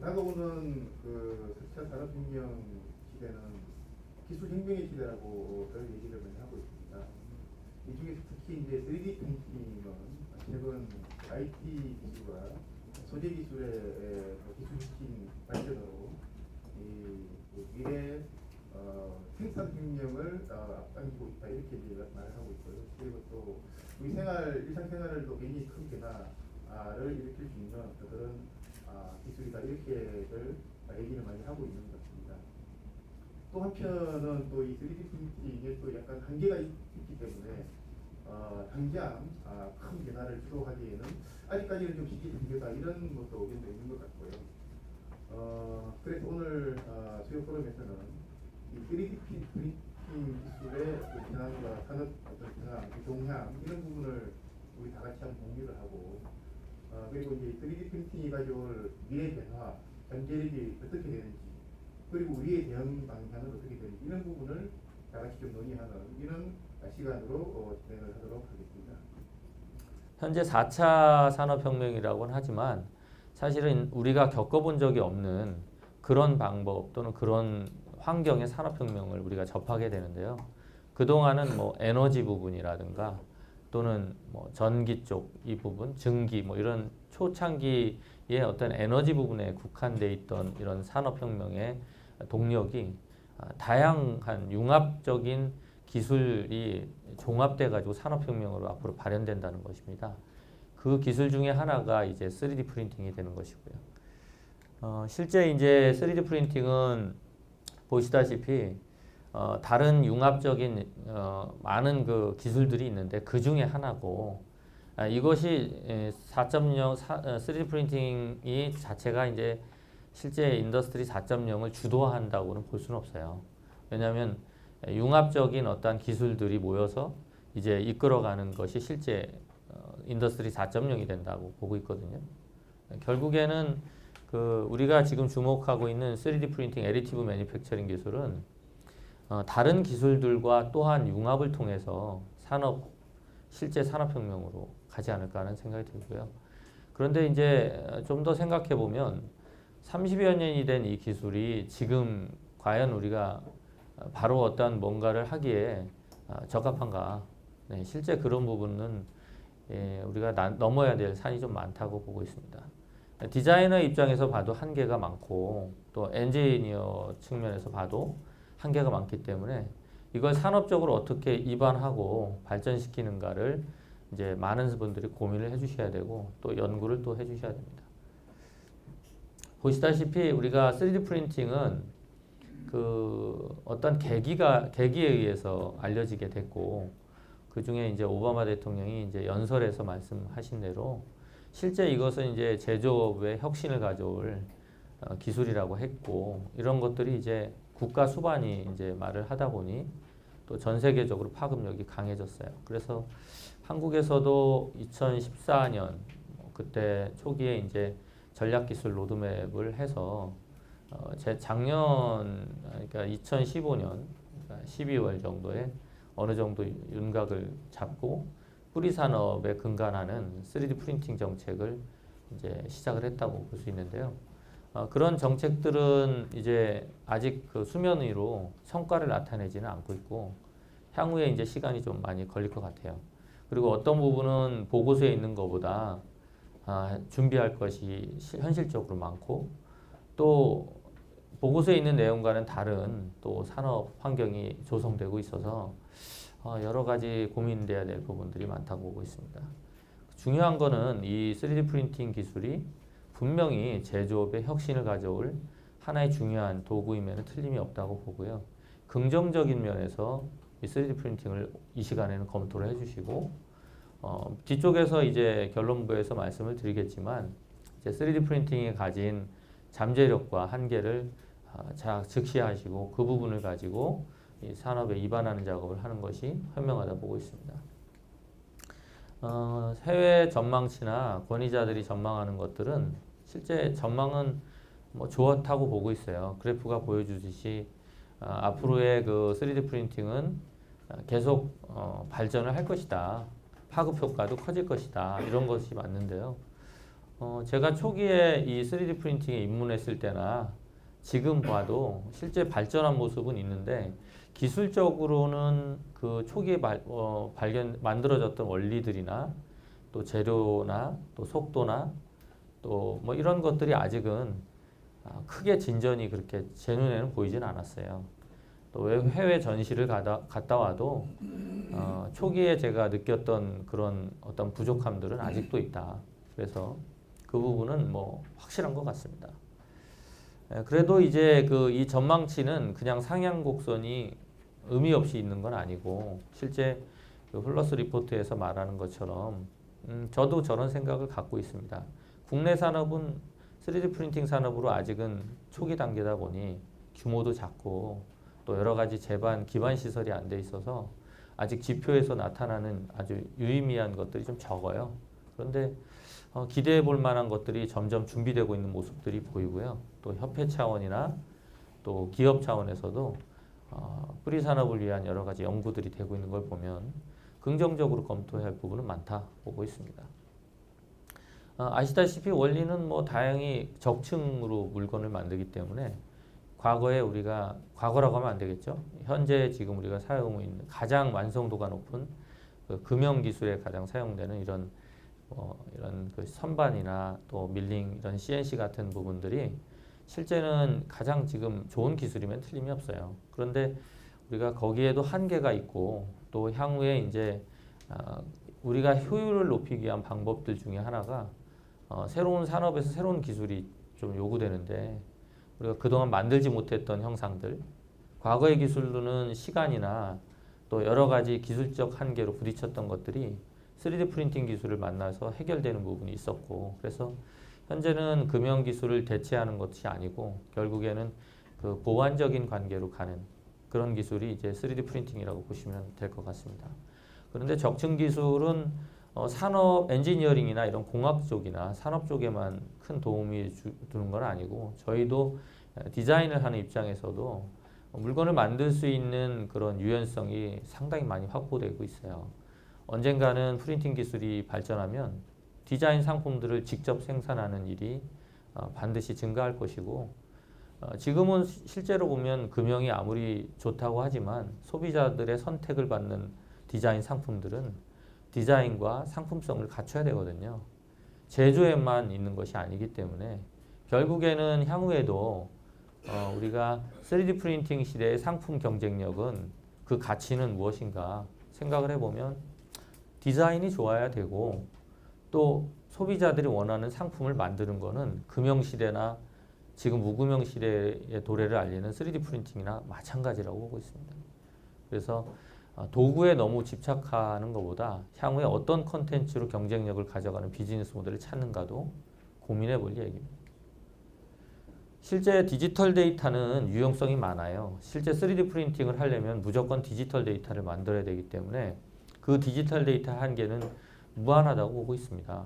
다가오는 그 4차 산업혁명 시대는 기술혁명의 시대라고 늘 얘기를 많이 하고 있습니다. 이 중에서 특히 이제 3D 프린팅은 최근 IT 기술과 소재 기술의 기술적인 발전으로 그 미래 생산혁명을 앞당기고 있다 이렇게 이제 말을 하고 있고요. 그리고 또 우리 일상생활도 굉장히 큰 변화를 일으킬 수 있는 그런 기술이다 이렇게들 얘기를 많이 하고 있는 것 같습니다. 또 한편은 또 이 3D 프린팅에 또 약간 한계가 있기 때문에 당장 큰 변화를 주도하기에는 아직까지는 좀 시기 단계다 이런 것도 의견도 있는 것 같고요. 그래서 오늘 수요 포럼에서는 이 3D 프린팅 기술의 변화와 산업 어떤 변화, 동향 이런 부분을 우리 다 같이 한번 공유를 하고 그리고 이제 3D 프린팅이 가져올 미래 변화, 잠재력이 어떻게 되는지 그리고 우리의 대응 방향은 어떻게 되는지 이런 부분을 다 같이 좀 논의하는 이런 시간으로 진행을 하도록 하겠습니다. 현재 4차 산업혁명이라고는 하지만 사실은 우리가 겪어본 적이 없는 그런 방법 또는 그런 환경의 산업혁명을 우리가 접하게 되는데요. 그동안은 뭐 에너지 부분이라든가 또는 뭐 전기 쪽 이 부분, 증기 뭐 이런 초창기의 어떤 에너지 부분에 국한돼 있던 이런 산업혁명의 동력이 다양한 융합적인 기술이 종합돼 가지고 산업혁명으로 앞으로 발현된다는 것입니다. 그 기술 중에 하나가 이제 3D 프린팅이 되는 것이고요. 실제 이제 3D 프린팅은 보시다시피 다른 융합적인 많은 그 기술들이 있는데 그 중에 하나고 이것이 4.0 3D 프린팅이 자체가 이제 실제 인더스트리 4.0을 주도한다고는 볼 수는 없어요. 왜냐하면 융합적인 어떤 기술들이 모여서 이제 이끌어가는 것이 실제 인더스트리 4.0이 된다고 보고 있거든요. 결국에는 그 우리가 지금 주목하고 있는 3D 프린팅 애디티브 매니팩처링 기술은 다른 기술들과 또한 융합을 통해서 실제 산업혁명으로 가지 않을까 하는 생각이 들고요. 그런데 이제 좀 더 생각해 보면 30여 년이 된 이 기술이 지금 과연 우리가 바로 어떤 뭔가를 하기에 적합한가? 네, 실제 그런 부분은 우리가 넘어야 될 산이 좀 많다고 보고 있습니다. 디자이너 입장에서 봐도 한계가 많고 또 엔지니어 측면에서 봐도 한계가 많기 때문에 이걸 산업적으로 어떻게 입안하고 발전시키는가를 이제 많은 분들이 고민을 해주셔야 되고 또 연구를 또 해주셔야 됩니다. 보시다시피 우리가 3D 프린팅은 그 어떤 계기에 의해서 알려지게 됐고 그 중에 이제 오바마 대통령이 이제 연설에서 말씀하신 대로 실제 이것은 이제 제조업의 혁신을 가져올 기술이라고 했고 이런 것들이 이제 국가 수반이 이제 말을 하다 보니 또 전 세계적으로 파급력이 강해졌어요. 그래서 한국에서도 2014년 그때 초기에 이제 전략기술 로드맵을 해서 제 작년 그러니까 2015년 12월 정도에 어느 정도 윤곽을 잡고 뿌리 산업에 근간하는 3D 프린팅 정책을 이제 시작을 했다고 볼 수 있는데요. 그런 정책들은 이제 아직 그 수면 위로 성과를 나타내지는 않고 있고 향후에 이제 시간이 좀 많이 걸릴 것 같아요. 그리고 어떤 부분은 보고서에 있는 것보다 준비할 것이 현실적으로 많고 또 보고서에 있는 내용과는 다른 또 산업 환경이 조성되고 있어서 여러 가지 고민돼야 될 부분들이 많다고 보고 있습니다. 중요한 거는 이 3D 프린팅 기술이 분명히 제조업의 혁신을 가져올 하나의 중요한 도구임에는 틀림이 없다고 보고요. 긍정적인 면에서 이 3D 프린팅을 이 시간에는 검토를 해주시고 뒤쪽에서 이제 결론부에서 말씀을 드리겠지만 이제 3D 프린팅이 가진 잠재력과 한계를 즉시하시고 그 부분을 가지고 이 산업에 입안하는 작업을 하는 것이 현명하다 보고 있습니다. 해외 전망치나 권위자들이 전망하는 것들은 실제 전망은 뭐 좋다고 보고 있어요. 그래프가 보여주듯이 앞으로의 그 3D 프린팅은 계속 발전을 할 것이다. 파급 효과도 커질 것이다. 이런 것이 맞는데요. 제가 초기에 이 3D 프린팅에 입문했을 때나 지금 봐도 실제 발전한 모습은 있는데 기술적으로는 그 초기에 만들어졌던 원리들이나 또 재료나 또 속도나 또 뭐 이런 것들이 아직은 크게 진전이 그렇게 제 눈에는 보이진 않았어요. 또 해외 전시를 갔다 와도 초기에 제가 느꼈던 그런 어떤 부족함들은 아직도 있다. 그래서 그 부분은 뭐 확실한 것 같습니다. 그래도 이제 이 전망치는 그냥 상향 곡선이 의미 없이 있는 건 아니고 실제 그 훌러스 리포트에서 말하는 것처럼 저도 저런 생각을 갖고 있습니다. 국내 산업은 3D 프린팅 산업으로 아직은 초기 단계다 보니 규모도 작고 또 여러 가지 기반 시설이 안 돼 있어서 아직 지표에서 나타나는 아주 유의미한 것들이 좀 적어요. 그런데 기대해 볼 만한 것들이 점점 준비되고 있는 모습들이 보이고요. 또 협회 차원이나 또 기업 차원에서도 뿌리 산업을 위한 여러 가지 연구들이 되고 있는 걸 보면 긍정적으로 검토해야 할 부분은 많다 보고 있습니다. 아시다시피 원리는 뭐 다양히 적층으로 물건을 만들기 때문에 과거라고 하면 안 되겠죠. 현재 지금 우리가 사용하고 있는 가장 완성도가 높은 그 금형 기술에 가장 사용되는 이런 그 선반이나 또 밀링 이런 CNC 같은 부분들이 실제는 가장 지금 좋은 기술이면 틀림이 없어요. 그런데 우리가 거기에도 한계가 있고 또 향후에 이제 우리가 효율을 높이기 위한 방법들 중에 하나가 새로운 산업에서 새로운 기술이 좀 요구되는데 우리가 그동안 만들지 못했던 형상들, 과거의 기술로는 시간이나 또 여러 가지 기술적 한계로 부딪혔던 것들이 3D 프린팅 기술을 만나서 해결되는 부분이 있었고 그래서 현재는 금형 기술을 대체하는 것이 아니고 결국에는 그 보완적인 관계로 가는 그런 기술이 이제 3D 프린팅이라고 보시면 될 것 같습니다. 그런데 적층 기술은 산업 엔지니어링이나 이런 공학 쪽이나 산업 쪽에만 큰 도움이 주는 건 아니고 저희도 디자인을 하는 입장에서도 물건을 만들 수 있는 그런 유연성이 상당히 많이 확보되고 있어요. 언젠가는 프린팅 기술이 발전하면 디자인 상품들을 직접 생산하는 일이 반드시 증가할 것이고 지금은 실제로 보면 금형이 아무리 좋다고 하지만 소비자들의 선택을 받는 디자인 상품들은 디자인과 상품성을 갖춰야 되거든요. 제조에만 있는 것이 아니기 때문에 결국에는 향후에도 우리가 3D 프린팅 시대의 상품 경쟁력은 그 가치는 무엇인가 생각을 해보면 디자인이 좋아야 되고 또 소비자들이 원하는 상품을 만드는 거는 금형 시대나 지금 무금형 시대의 도래를 알리는 3D 프린팅이나 마찬가지라고 보고 있습니다. 그래서 도구에 너무 집착하는 것보다 향후에 어떤 컨텐츠로 경쟁력을 가져가는 비즈니스 모델을 찾는가도 고민해 볼 얘기입니다. 실제 디지털 데이터는 유용성이 많아요. 실제 3D 프린팅을 하려면 무조건 디지털 데이터를 만들어야 되기 때문에 그 디지털 데이터 한계는 무한하다고 보고 있습니다.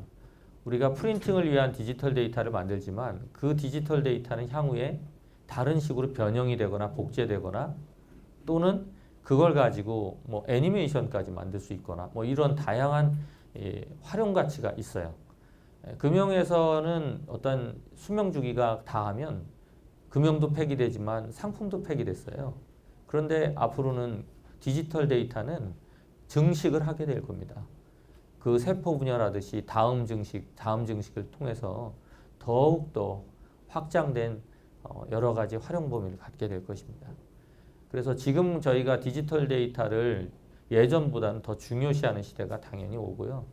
우리가 프린팅을 위한 디지털 데이터를 만들지만 그 디지털 데이터는 향후에 다른 식으로 변형이 되거나 복제되거나 또는 그걸 가지고 뭐 애니메이션까지 만들 수 있거나 뭐 이런 다양한 활용 가치가 있어요. 금형에서는 어떤 수명 주기가 다하면 금형도 폐기되지만 상품도 폐기됐어요. 그런데 앞으로는 디지털 데이터는 증식을 하게 될 겁니다. 그 세포 분열하듯이 다음 증식을 통해서 더욱더 확장된 여러 가지 활용 범위를 갖게 될 것입니다. 그래서 지금 저희가 디지털 데이터를 예전보다는 더 중요시하는 시대가 당연히 오고요.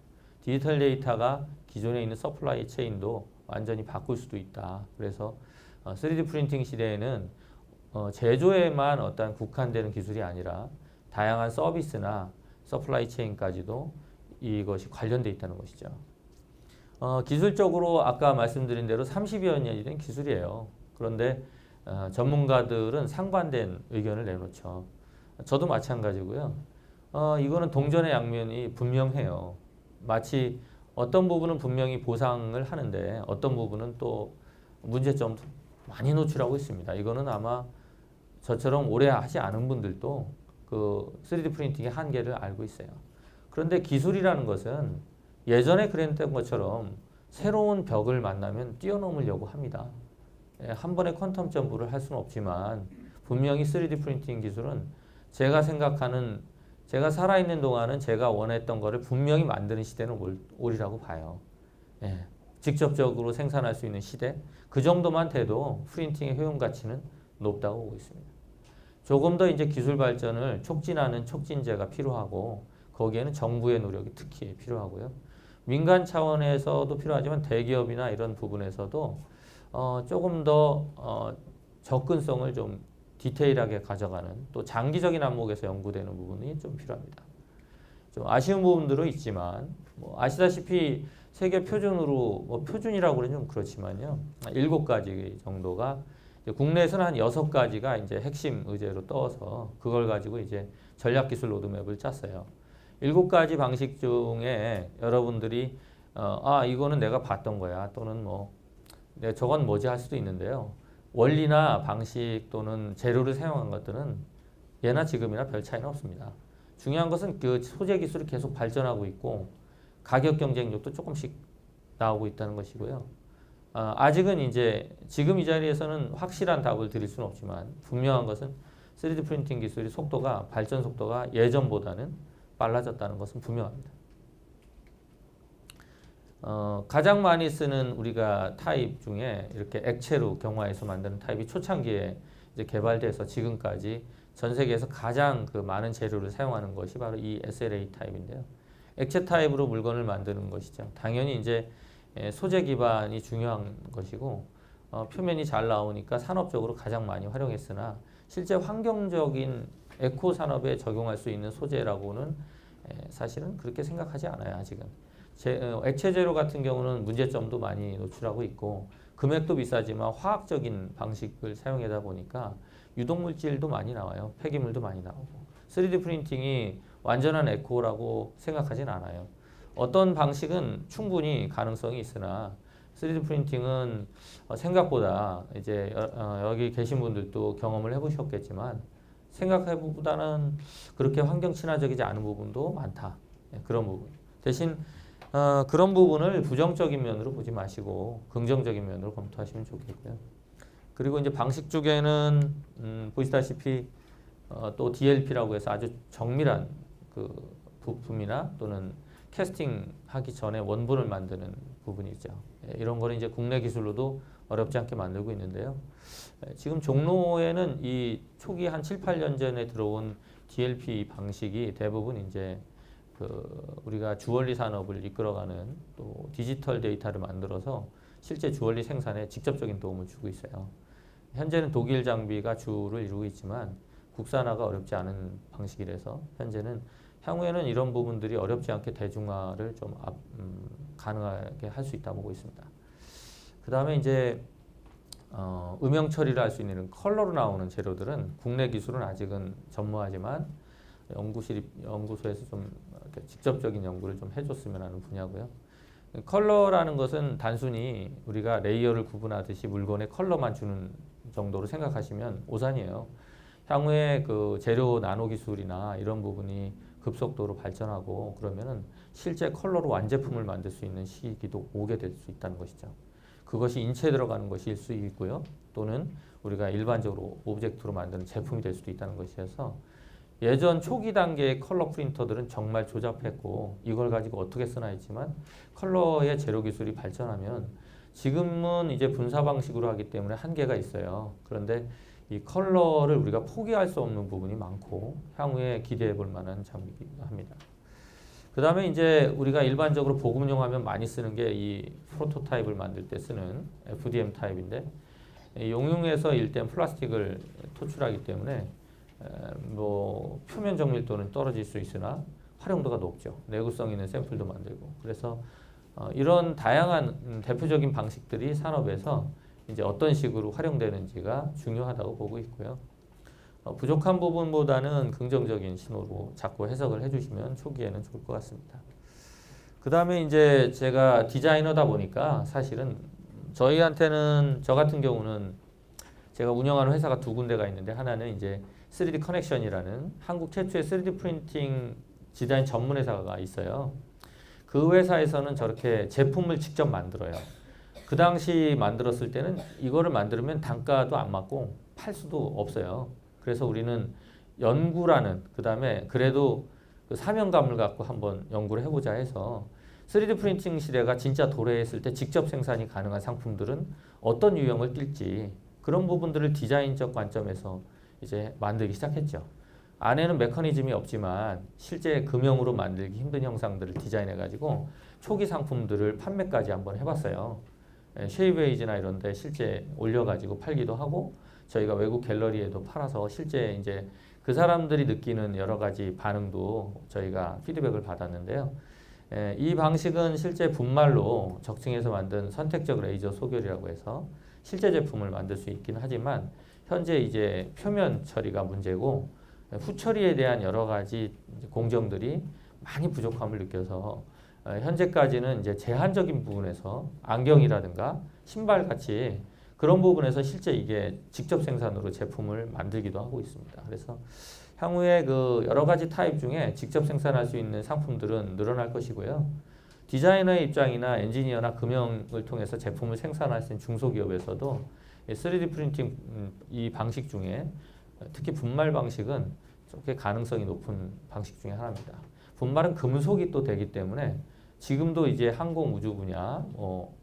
디지털 데이터가 기존에 있는 서플라이 체인도 완전히 바꿀 수도 있다. 그래서 3D 프린팅 시대에는 제조에만 어떤 국한되는 기술이 아니라 다양한 서비스나 서플라이 체인까지도 이것이 관련돼 있다는 것이죠. 기술적으로 아까 말씀드린 대로 30여 년이 된 기술이에요. 그런데 전문가들은 상반된 의견을 내놓죠. 저도 마찬가지고요. 이거는 동전의 양면이 분명해요. 마치 어떤 부분은 분명히 보상을 하는데 어떤 부분은 또 문제점도 많이 노출하고 있습니다. 이거는 아마 저처럼 오래 하지 않은 분들도 그 3D 프린팅의 한계를 알고 있어요. 그런데 기술이라는 것은 예전에 그랬던 것처럼 새로운 벽을 만나면 뛰어넘으려고 합니다. 한 번에 퀀텀 점프를 할 수는 없지만 분명히 3D 프린팅 기술은 제가 생각하는 제가 살아있는 동안은 제가 원했던 거를 분명히 만드는 시대는 오리라고 봐요. 직접적으로 생산할 수 있는 시대 그 정도만 돼도 프린팅의 효용 가치는 높다고 보고 있습니다. 조금 더 이제 기술 발전을 촉진하는 촉진제가 필요하고 거기에는 정부의 노력이 특히 필요하고요. 민간 차원에서도 필요하지만 대기업이나 이런 부분에서도 조금 더 접근성을 좀 디테일하게 가져가는 또 장기적인 안목에서 연구되는 부분이 좀 필요합니다. 좀 아쉬운 부분들도 있지만 뭐 아시다시피 세계 표준으로 뭐 표준이라고 그러면 좀 그렇지만요. 7가지 정도가 국내에서는 한 6가지가 이제 핵심 의제로 떠서 그걸 가지고 이제 전략기술 로드맵을 짰어요. 7가지 방식 중에 여러분들이 이거는 내가 봤던 거야 또는 뭐 저건 뭐지 할 수도 있는데요. 원리나 방식 또는 재료를 사용한 것들은 예나 지금이나 별 차이는 없습니다. 중요한 것은 그 소재 기술이 계속 발전하고 있고 가격 경쟁력도 조금씩 나오고 있다는 것이고요. 아직은 이제 지금 이 자리에서는 확실한 답을 드릴 수는 없지만 분명한 것은 3D 프린팅 기술이 발전 속도가 예전보다는 빨라졌다는 것은 분명합니다. 가장 많이 쓰는 우리가 타입 중에 이렇게 액체로 경화해서 만드는 타입이 초창기에 이제 개발돼서 지금까지 전 세계에서 가장 그 많은 재료를 사용하는 것이 바로 이 SLA 타입인데요. 액체 타입으로 물건을 만드는 것이죠. 당연히 이제 소재 기반이 중요한 것이고 표면이 잘 나오니까 산업적으로 가장 많이 활용했으나 실제 환경적인 에코 산업에 적용할 수 있는 소재라고는 사실은 그렇게 생각하지 않아요. 아직은. 액체 재료 같은 경우는 문제점도 많이 노출하고 있고 금액도 비싸지만 화학적인 방식을 사용하다 보니까 유독물질도 많이 나와요. 폐기물도 많이 나오고 3D 프린팅이 완전한 에코라고 생각하진 않아요. 어떤 방식은 충분히 가능성이 있으나 3D 프린팅은 생각보다 이제 여기 계신 분들도 경험을 해보셨겠지만 생각해보다는 그렇게 환경 친화적이지 않은 부분도 많다. 그런 부분. 대신 그런 부분을 부정적인 면으로 보지 마시고 긍정적인 면으로 검토하시면 좋겠고요. 그리고 이제 방식 쪽에는 보시다시피 또 DLP라고 해서 아주 정밀한 그 부품이나 또는 캐스팅 하기 전에 원본을 만드는 부분이 있죠. 이런 거는 이제 국내 기술로도 어렵지 않게 만들고 있는데요. 지금 종로에는 이 초기 한 7, 8년 전에 들어온 DLP 방식이 대부분 이제 우리가 주얼리 산업을 이끌어가는 또 디지털 데이터를 만들어서 실제 주얼리 생산에 직접적인 도움을 주고 있어요. 현재는 독일 장비가 주를 이루고 있지만 국산화가 어렵지 않은 방식이라서 현재는 향후에는 이런 부분들이 어렵지 않게 대중화를 좀 가능하게 할 수 있다고 보고 있습니다. 그 다음에 이제 음영 처리를 할 수 있는 컬러로 나오는 재료들은 국내 기술은 아직은 전무하지만 연구소에서 좀 직접적인 연구를 좀 해줬으면 하는 분야고요. 컬러라는 것은 단순히 우리가 레이어를 구분하듯이 물건에 컬러만 주는 정도로 생각하시면 오산이에요. 향후에 그 재료 나노 기술이나 이런 부분이 급속도로 발전하고 그러면은 실제 컬러로 완제품을 만들 수 있는 시기도 오게 될 수 있다는 것이죠. 그것이 인체에 들어가는 것일 수 있고요. 또는 우리가 일반적으로 오브젝트로 만드는 제품이 될 수도 있다는 것이어서 예전 초기 단계의 컬러 프린터들은 정말 조잡했고 이걸 가지고 어떻게 쓰나 했지만 컬러의 재료 기술이 발전하면 지금은 이제 분사 방식으로 하기 때문에 한계가 있어요. 그런데 이 컬러를 우리가 포기할 수 없는 부분이 많고 향후에 기대해 볼 만한 장비이기도 합니다. 그 다음에 이제 우리가 일반적으로 보급용 하면 많이 쓰는 게 이 프로토타입을 만들 때 쓰는 FDM 타입인데 용융에서 일단 플라스틱을 토출하기 때문에 뭐 표면 정밀도는 떨어질 수 있으나 활용도가 높죠. 내구성 있는 샘플도 만들고 그래서 이런 다양한 대표적인 방식들이 산업에서 이제 어떤 식으로 활용되는지가 중요하다고 보고 있고요. 부족한 부분보다는 긍정적인 신호로 자꾸 해석을 해주시면 초기에는 좋을 것 같습니다. 그 다음에 이제 제가 디자이너다 보니까 사실은 저희한테는 저 같은 경우는 제가 운영하는 회사가 2군데가 있는데 하나는 이제 3D 커넥션이라는 한국 최초의 3D 프린팅 디자인 전문 회사가 있어요. 그 회사에서는 저렇게 제품을 직접 만들어요. 그 당시 만들었을 때는 이거를 만들면 단가도 안 맞고 팔 수도 없어요. 그래서 우리는 연구라는 그다음에 그래도 그 사명감을 갖고 한번 연구를 해보자 해서 3D 프린팅 시대가 진짜 도래했을 때 직접 생산이 가능한 상품들은 어떤 유형을 띌지 그런 부분들을 디자인적 관점에서 이제 만들기 시작했죠. 안에는 메커니즘이 없지만 실제 금형으로 만들기 힘든 형상들을 디자인해가지고 초기 상품들을 판매까지 한번 해봤어요. 쉐이브에이지나 이런 데 실제 올려가지고 팔기도 하고 저희가 외국 갤러리에도 팔아서 실제 이제 그 사람들이 느끼는 여러 가지 반응도 저희가 피드백을 받았는데요. 이 방식은 실제 분말로 적층해서 만든 선택적 레이저 소결이라고 해서 실제 제품을 만들 수 있긴 하지만 현재 이제 표면 처리가 문제고 후처리에 대한 여러 가지 공정들이 많이 부족함을 느껴서 현재까지는 이제 제한적인 부분에서 안경이라든가 신발 같이 그런 부분에서 실제 이게 직접 생산으로 제품을 만들기도 하고 있습니다. 그래서 향후에 그 여러 가지 타입 중에 직접 생산할 수 있는 상품들은 늘어날 것이고요. 디자이너의 입장이나 엔지니어나 금형을 통해서 제품을 생산할 수 있는 중소기업에서도 3D 프린팅 이 방식 중에 특히 분말 방식은 꽤 가능성이 높은 방식 중에 하나입니다. 분말은 금속이 또 되기 때문에 지금도 이제 항공 우주 분야,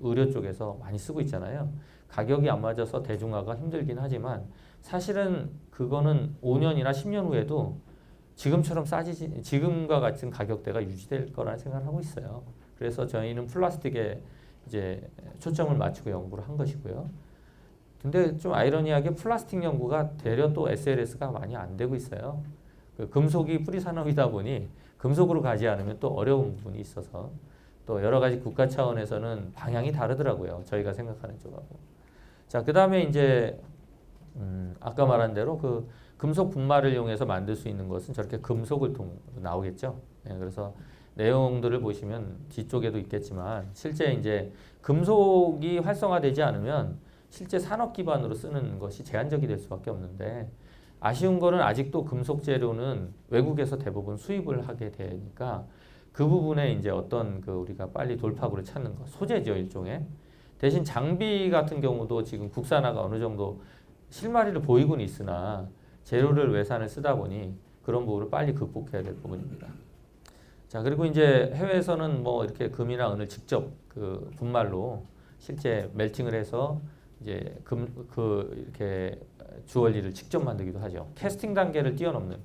의료 쪽에서 많이 쓰고 있잖아요. 가격이 안 맞아서 대중화가 힘들긴 하지만 사실은 그거는 5년이나 10년 후에도 지금처럼 싸지지 지금과 같은 가격대가 유지될 거라는 생각을 하고 있어요. 그래서 저희는 플라스틱에 이제 초점을 맞추고 연구를 한 것이고요. 근데 좀 아이러니하게 플라스틱 연구가 되려 또 SLS가 많이 안 되고 있어요. 그 금속이 뿌리 산업이다 보니 금속으로 가지 않으면 또 어려운 부분이 있어서 또 여러 가지 국가 차원에서는 방향이 다르더라고요. 저희가 생각하는 쪽하고. 자, 그 다음에 이제 아까 말한 대로 그 금속 분말을 이용해서 만들 수 있는 것은 저렇게 금속을 나오겠죠. 그래서 내용들을 보시면 뒤쪽에도 있겠지만 실제 이제 금속이 활성화되지 않으면 실제 산업 기반으로 쓰는 것이 제한적이 될 수밖에 없는데 아쉬운 거는 아직도 금속 재료는 외국에서 대부분 수입을 하게 되니까 그 부분에 이제 어떤 그 우리가 빨리 돌파구를 찾는 것, 소재죠 일종의. 대신 장비 같은 경우도 지금 국산화가 어느 정도 실마리를 보이고는 있으나 재료를 외산을 쓰다 보니 그런 부분을 빨리 극복해야 될 부분입니다. 자, 그리고 이제 해외에서는 뭐 이렇게 금이나 은을 직접 그 분말로 실제 멜팅을 해서 이제 이렇게 주얼리를 직접 만들기도 하죠. 캐스팅 단계를 뛰어넘는.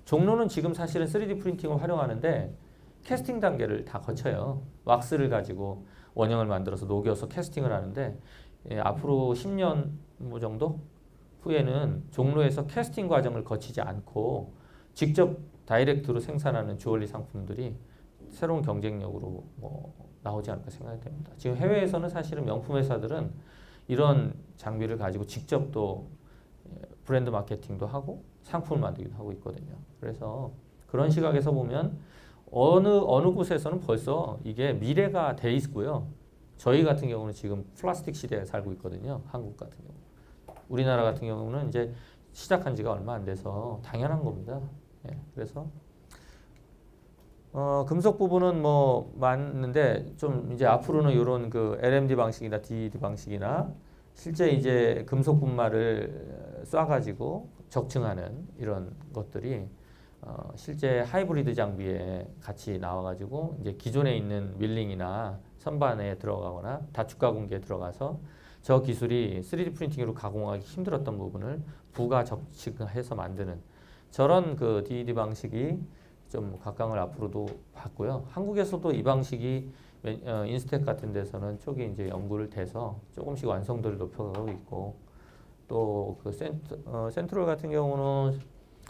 종로는 지금 사실은 3D 프린팅을 활용하는데 캐스팅 단계를 다 거쳐요. 왁스를 가지고 원형을 만들어서 녹여서 캐스팅을 하는데 앞으로 10년 뭐 정도 후에는 종로에서 캐스팅 과정을 거치지 않고 직접 다이렉트로 생산하는 주얼리 상품들이 새로운 경쟁력으로 뭐 나오지 않을까 생각이 됩니다. 지금 해외에서는 사실은 명품 회사들은 이런 장비를 가지고 직접 또 브랜드 마케팅도 하고 상품을 만들기도 하고 있거든요. 그래서 그런 시각에서 보면 어느 곳에서는 벌써 이게 미래가 돼 있고요. 저희 같은 경우는 지금 플라스틱 시대에 살고 있거든요. 한국 같은 경우. 우리나라 같은 경우는 이제 시작한 지가 얼마 안 돼서 당연한 겁니다. 그래서 금속 부분은 뭐 맞는데 좀 이제 앞으로는 이런 그 LMD 방식이나 DED 방식이나 실제 이제 금속 분말을 쏴가지고 적층하는 이런 것들이 실제 하이브리드 장비에 같이 나와가지고 이제 기존에 있는 밀링이나 선반에 들어가거나 다축 가공기에 들어가서 저 기술이 3D 프린팅으로 가공하기 힘들었던 부분을 부가 적층해서 만드는 저런 그 DED 방식이 좀 각광을 앞으로도 받고요. 한국에서도 이 방식이 인스텍 같은 데서는 쪽에 이제 연구를 돼서 조금씩 완성도를 높여가고 있고 또 그 센트럴 같은 경우는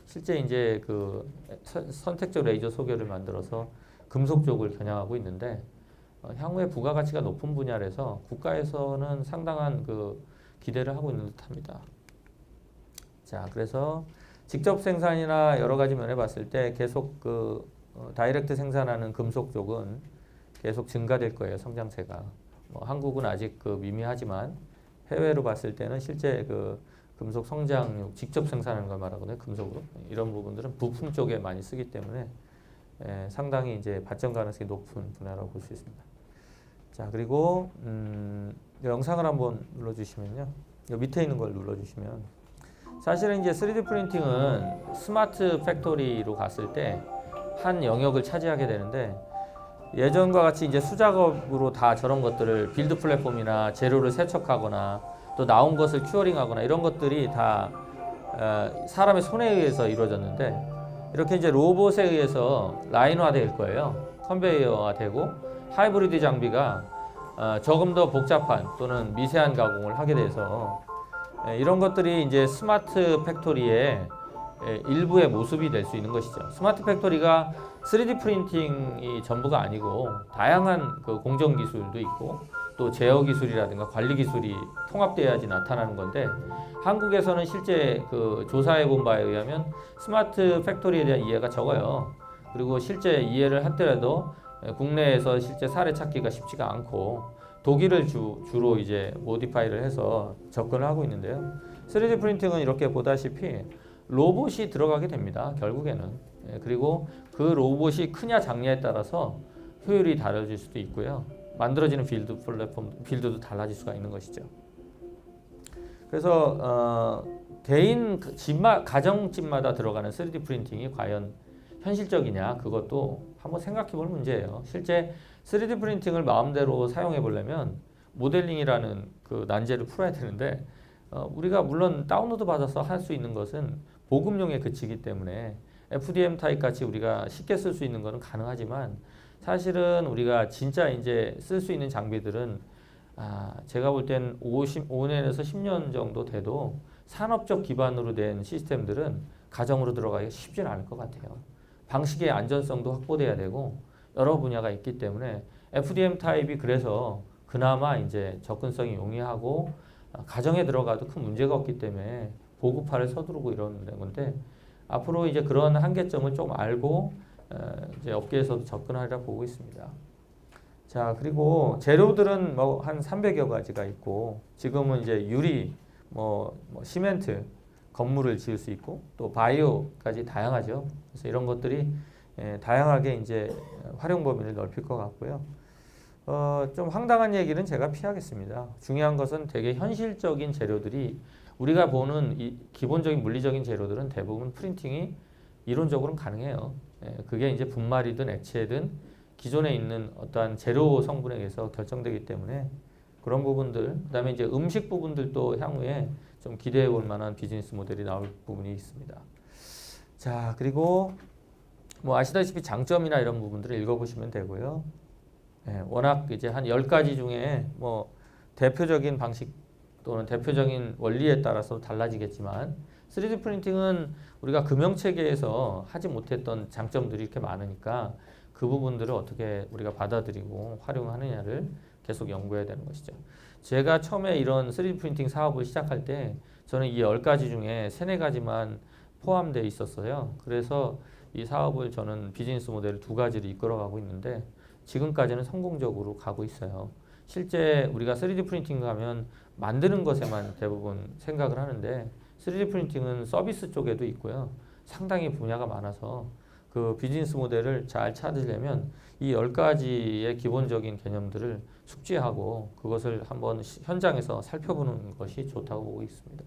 실제 이제 그 선택적 레이저 소결을 만들어서 금속 쪽을 겨냥하고 있는데 향후에 부가가치가 높은 분야라서 국가에서는 상당한 그 기대를 하고 있는 듯합니다. 자, 그래서 직접 생산이나 여러 가지 면에 봤을 때 계속 그 다이렉트 생산하는 금속 쪽은 계속 증가될 거예요, 성장세가. 한국은 아직 그 미미하지만 해외로 봤을 때는 실제 그 금속 성장육 직접 생산하는 걸 말하거든요, 금속으로. 이런 부분들은 부품 쪽에 많이 쓰기 때문에 상당히 이제 발전 가능성이 높은 분야라고 볼 수 있습니다. 자, 그리고 영상을 한번 눌러주시면요. 이 밑에 있는 걸 눌러주시면 사실은 이제 3D 프린팅은 스마트 팩토리로 갔을 때 한 영역을 차지하게 되는데 예전과 같이 이제 수작업으로 다 저런 것들을 빌드 플랫폼이나 재료를 세척하거나 또 나온 것을 큐어링하거나 이런 것들이 다 사람의 손에 의해서 이루어졌는데 이렇게 이제 로봇에 의해서 라인화될 거예요. 컨베이어화되고 하이브리드 장비가 조금 더 복잡한 또는 미세한 가공을 하게 돼서 이런 것들이 이제 스마트 팩토리의 일부의 모습이 될 수 있는 것이죠. 스마트 팩토리가 3D 프린팅이 전부가 아니고 다양한 그 공정 기술도 있고 또 제어 기술이라든가 관리 기술이 통합돼야지 나타나는 건데 한국에서는 실제 그 조사해 본 바에 의하면 스마트 팩토리에 대한 이해가 적어요. 그리고 실제 이해를 하더라도 국내에서 실제 사례 찾기가 쉽지가 않고 독일을 주로 이제 모디파이를 해서 접근을 하고 있는데요. 3D 프린팅은 이렇게 보다시피 로봇이 들어가게 됩니다. 결국에는. 그리고 그 로봇이 크냐 작냐에 따라서 효율이 달라질 수도 있고요. 만들어지는 빌드 플랫폼, 빌드도 달라질 수가 있는 것이죠. 그래서 개인 집마, 가정집마다 들어가는 3D 프린팅이 과연 현실적이냐 그것도 한번 생각해 볼 문제예요. 실제 3D 프린팅을 마음대로 사용해 보려면 모델링이라는 그 난제를 풀어야 되는데 우리가 물론 다운로드 받아서 할 수 있는 것은 보급용에 그치기 때문에 FDM 타입 같이 우리가 쉽게 쓸 수 있는 것은 가능하지만 사실은 우리가 진짜 이제 쓸 수 있는 장비들은 제가 볼 땐 5년에서 10년 정도 돼도 산업적 기반으로 된 시스템들은 가정으로 들어가기가 쉽지는 않을 것 같아요. 방식의 안전성도 확보돼야 되고 여러 분야가 있기 때문에 FDM 타입이 그래서 그나마 이제 접근성이 용이하고 가정에 들어가도 큰 문제가 없기 때문에 보급화를 서두르고 이러는 건데 앞으로 이제 그런 한계점을 좀 알고 이제 업계에서도 접근하리라 보고 있습니다. 자, 그리고 재료들은 뭐 한 300여 가지가 있고 지금은 이제 유리, 시멘트, 건물을 지을 수 있고 또 바이오까지 다양하죠. 그래서 이런 것들이 다양하게 이제 활용 범위를 넓힐 것 같고요. 좀 황당한 얘기는 제가 피하겠습니다. 중요한 것은 되게 현실적인 재료들이 우리가 보는 이 기본적인 물리적인 재료들은 대부분 프린팅이 이론적으로는 가능해요. 그게 이제 분말이든 액체든 기존에 있는 어떠한 재료 성분에 의해서 결정되기 때문에 그런 부분들, 그다음에 이제 음식 부분들도 향후에 좀 기대해 볼 만한 비즈니스 모델이 나올 부분이 있습니다. 자, 그리고 뭐 아시다시피 장점이나 이런 부분들을 읽어보시면 되고요. 워낙 이제 한 10가지 중에 뭐 대표적인 방식 또는 대표적인 원리에 따라서 달라지겠지만 3D 프린팅은 우리가 금형체계에서 하지 못했던 장점들이 이렇게 많으니까 그 부분들을 어떻게 우리가 받아들이고 활용하느냐를 계속 연구해야 되는 것이죠. 제가 처음에 이런 3D 프린팅 사업을 시작할 때 저는 이 10가지 중에 3-4가지만 포함되어 있었어요. 그래서 이 사업을 저는 비즈니스 모델을 2가지를 이끌어가고 있는데 지금까지는 성공적으로 가고 있어요. 실제 우리가 3D 프린팅 하면 만드는 것에만 대부분 생각을 하는데 3D 프린팅은 서비스 쪽에도 있고요. 상당히 분야가 많아서 그 비즈니스 모델을 잘 찾으려면 이 10가지의 기본적인 개념들을 숙지하고 그것을 한번 현장에서 살펴보는 것이 좋다고 보고 있습니다.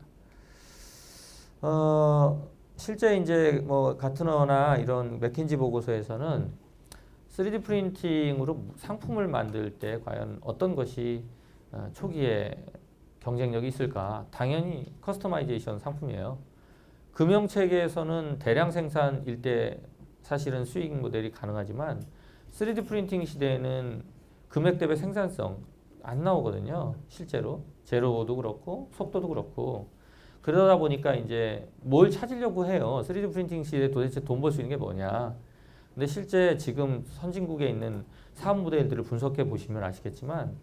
실제 이제 뭐 가트너나 이런 맥킨지 보고서에서는 3D 프린팅으로 상품을 만들 때 과연 어떤 것이 초기에 경쟁력이 있을까? 당연히 커스터마이제이션 상품이에요. 금형 체계에서는 대량 생산일 때 사실은 수익 모델이 가능하지만 3D 프린팅 시대에는 금액 대비 생산성 안 나오거든요. 실제로 재료도 그렇고 속도도 그렇고 그러다 보니까 이제 뭘 찾으려고 해요. 3D 프린팅 시대에 도대체 돈 벌 수 있는 게 뭐냐? 근데 실제 지금 선진국에 있는 사업 모델들을 분석해 보시면 아시겠지만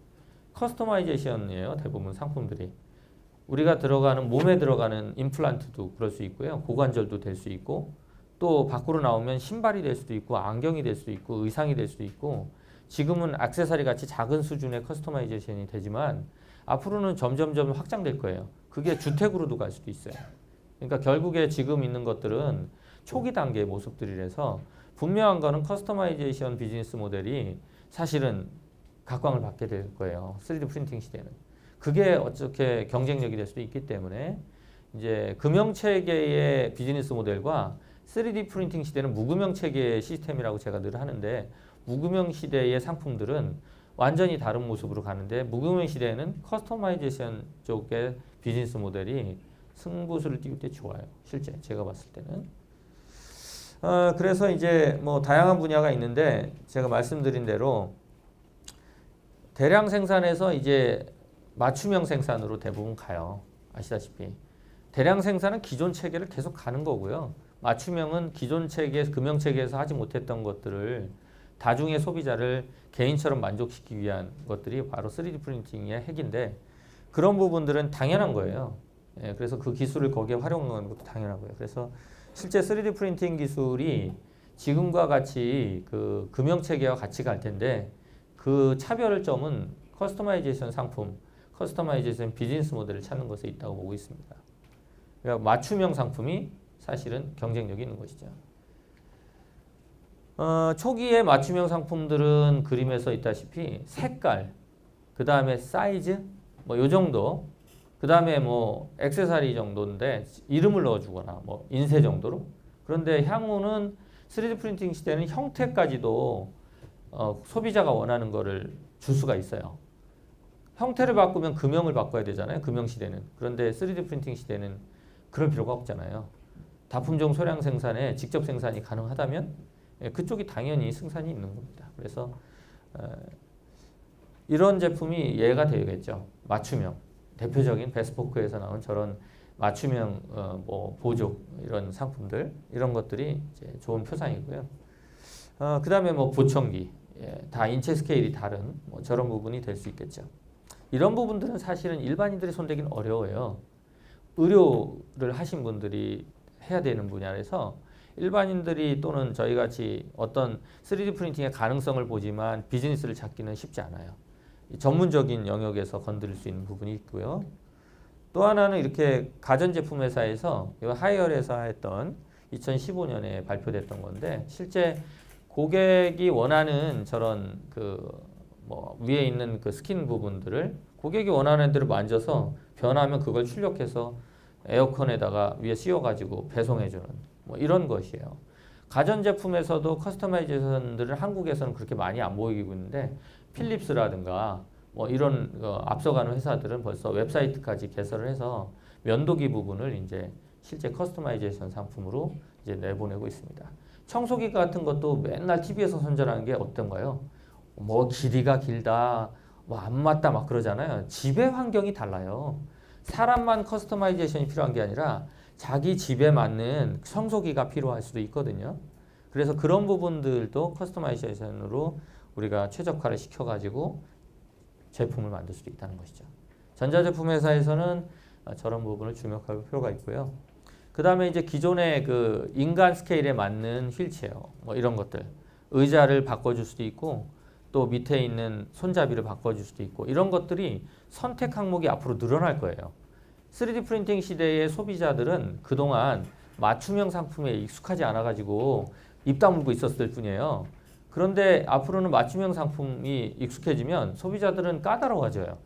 커스터마이제이션이에요. 대부분 상품들이. 우리가 들어가는 몸에 들어가는 임플란트도 그럴 수 있고요. 고관절도 될 수 있고 또 밖으로 나오면 신발이 될 수도 있고 안경이 될 수도 있고 의상이 될 수도 있고 지금은 액세서리 같이 작은 수준의 커스터마이제이션이 되지만 앞으로는 점점점 확장될 거예요. 그게 주택으로도 갈 수도 있어요. 그러니까 결국에 지금 있는 것들은 초기 단계의 모습들이라서 분명한 거는 커스터마이제이션 비즈니스 모델이 사실은 각광을 받게 될 거예요. 3D 프린팅 시대는. 그게 어떻게 경쟁력이 될 수도 있기 때문에 이제 금형 체계의 비즈니스 모델과 3D 프린팅 시대는 무금형 체계의 시스템이라고 제가 늘 하는데 무금형 시대의 상품들은 완전히 다른 모습으로 가는데 무금형 시대에는 커스터마이제이션 쪽의 비즈니스 모델이 승부수를 띄울 때 좋아요. 실제 제가 봤을 때는. 그래서 이제 뭐 다양한 분야가 있는데 제가 말씀드린 대로 대량 생산에서 이제 맞춤형 생산으로 대부분 가요. 아시다시피. 대량 생산은 기존 체계를 계속 가는 거고요. 맞춤형은 기존 체계, 금형 체계에서 하지 못했던 것들을 다중의 소비자를 개인처럼 만족시키기 위한 것들이 바로 3D 프린팅의 핵인데 그런 부분들은 당연한 거예요. 예, 그래서 그 기술을 거기에 활용하는 것도 당연한 거예요. 그래서 실제 3D 프린팅 기술이 지금과 같이 그 금형 체계와 같이 갈 텐데 그 차별점은 커스터마이제이션 상품, 커스터마이제이션 비즈니스 모델을 찾는 것에 있다고 보고 있습니다. 그러니까 맞춤형 상품이 사실은 경쟁력이 있는 것이죠. 초기에 맞춤형 상품들은 그림에서 있다시피 색깔, 그 다음에 사이즈, 뭐 요 정도, 그 다음에 뭐 액세서리 정도인데 이름을 넣어주거나 뭐 인쇄 정도로. 그런데 향후는 3D 프린팅 시대는 형태까지도 소비자가 원하는 거를 줄 수가 있어요. 형태를 바꾸면 금형을 바꿔야 되잖아요. 금형 시대는. 그런데 3D 프린팅 시대는 그럴 필요가 없잖아요. 다품종 소량 생산에 직접 생산이 가능하다면 그쪽이 당연히 승산이 있는 겁니다. 그래서 이런 제품이 예가 되겠죠. 맞춤형. 대표적인 베스포크에서 나온 저런 맞춤형 뭐 보조 이런 상품들 이런 것들이 이제 좋은 표상이고요. 그 다음에 뭐 보청기 다 인체 스케일이 다른 뭐 저런 부분이 될 수 있겠죠. 이런 부분들은 사실은 일반인들이 손대기는 어려워요. 의료를 하신 분들이 해야 되는 분야에서 일반인들이 또는 저희같이 어떤 3D 프린팅의 가능성을 보지만 비즈니스를 찾기는 쉽지 않아요. 전문적인 영역에서 건드릴 수 있는 부분이 있고요. 또 하나는 이렇게 가전제품 회사에서 하이얼에서 했던 2015년에 발표됐던 건데 실제 고객이 원하는 저런 그 뭐 위에 있는 그 스킨 부분들을 고객이 원하는 대로 만져서 변하면 그걸 출력해서 에어컨에다가 위에 씌워가지고 배송해주는 뭐 이런 것이에요. 가전제품에서도 커스터마이제이션들은 한국에서는 그렇게 많이 안 보이고 있는데 필립스라든가 뭐 이런 앞서가는 회사들은 벌써 웹사이트까지 개설을 해서 면도기 부분을 이제 실제 커스터마이제이션 상품으로 이제 내보내고 있습니다. 청소기 같은 것도 맨날 TV에서 선전하는 게 어떤가요? 뭐 길이가 길다, 뭐 안 맞다 막 그러잖아요. 집의 환경이 달라요. 사람만 커스터마이제이션이 필요한 게 아니라 자기 집에 맞는 청소기가 필요할 수도 있거든요. 그래서 그런 부분들도 커스터마이제이션으로 우리가 최적화를 시켜가지고 제품을 만들 수도 있다는 것이죠. 전자제품 회사에서는 저런 부분을 주목할 필요가 있고요. 그 다음에 이제 기존의 그 인간 스케일에 맞는 휠체어, 뭐 이런 것들, 의자를 바꿔줄 수도 있고, 또 밑에 있는 손잡이를 바꿔줄 수도 있고, 이런 것들이 선택 항목이 앞으로 늘어날 거예요. 3D 프린팅 시대의 소비자들은 그동안 맞춤형 상품에 익숙하지 않아가지고 입 다물고 있었을 뿐이에요. 그런데 앞으로는 맞춤형 상품이 익숙해지면 소비자들은 까다로워져요.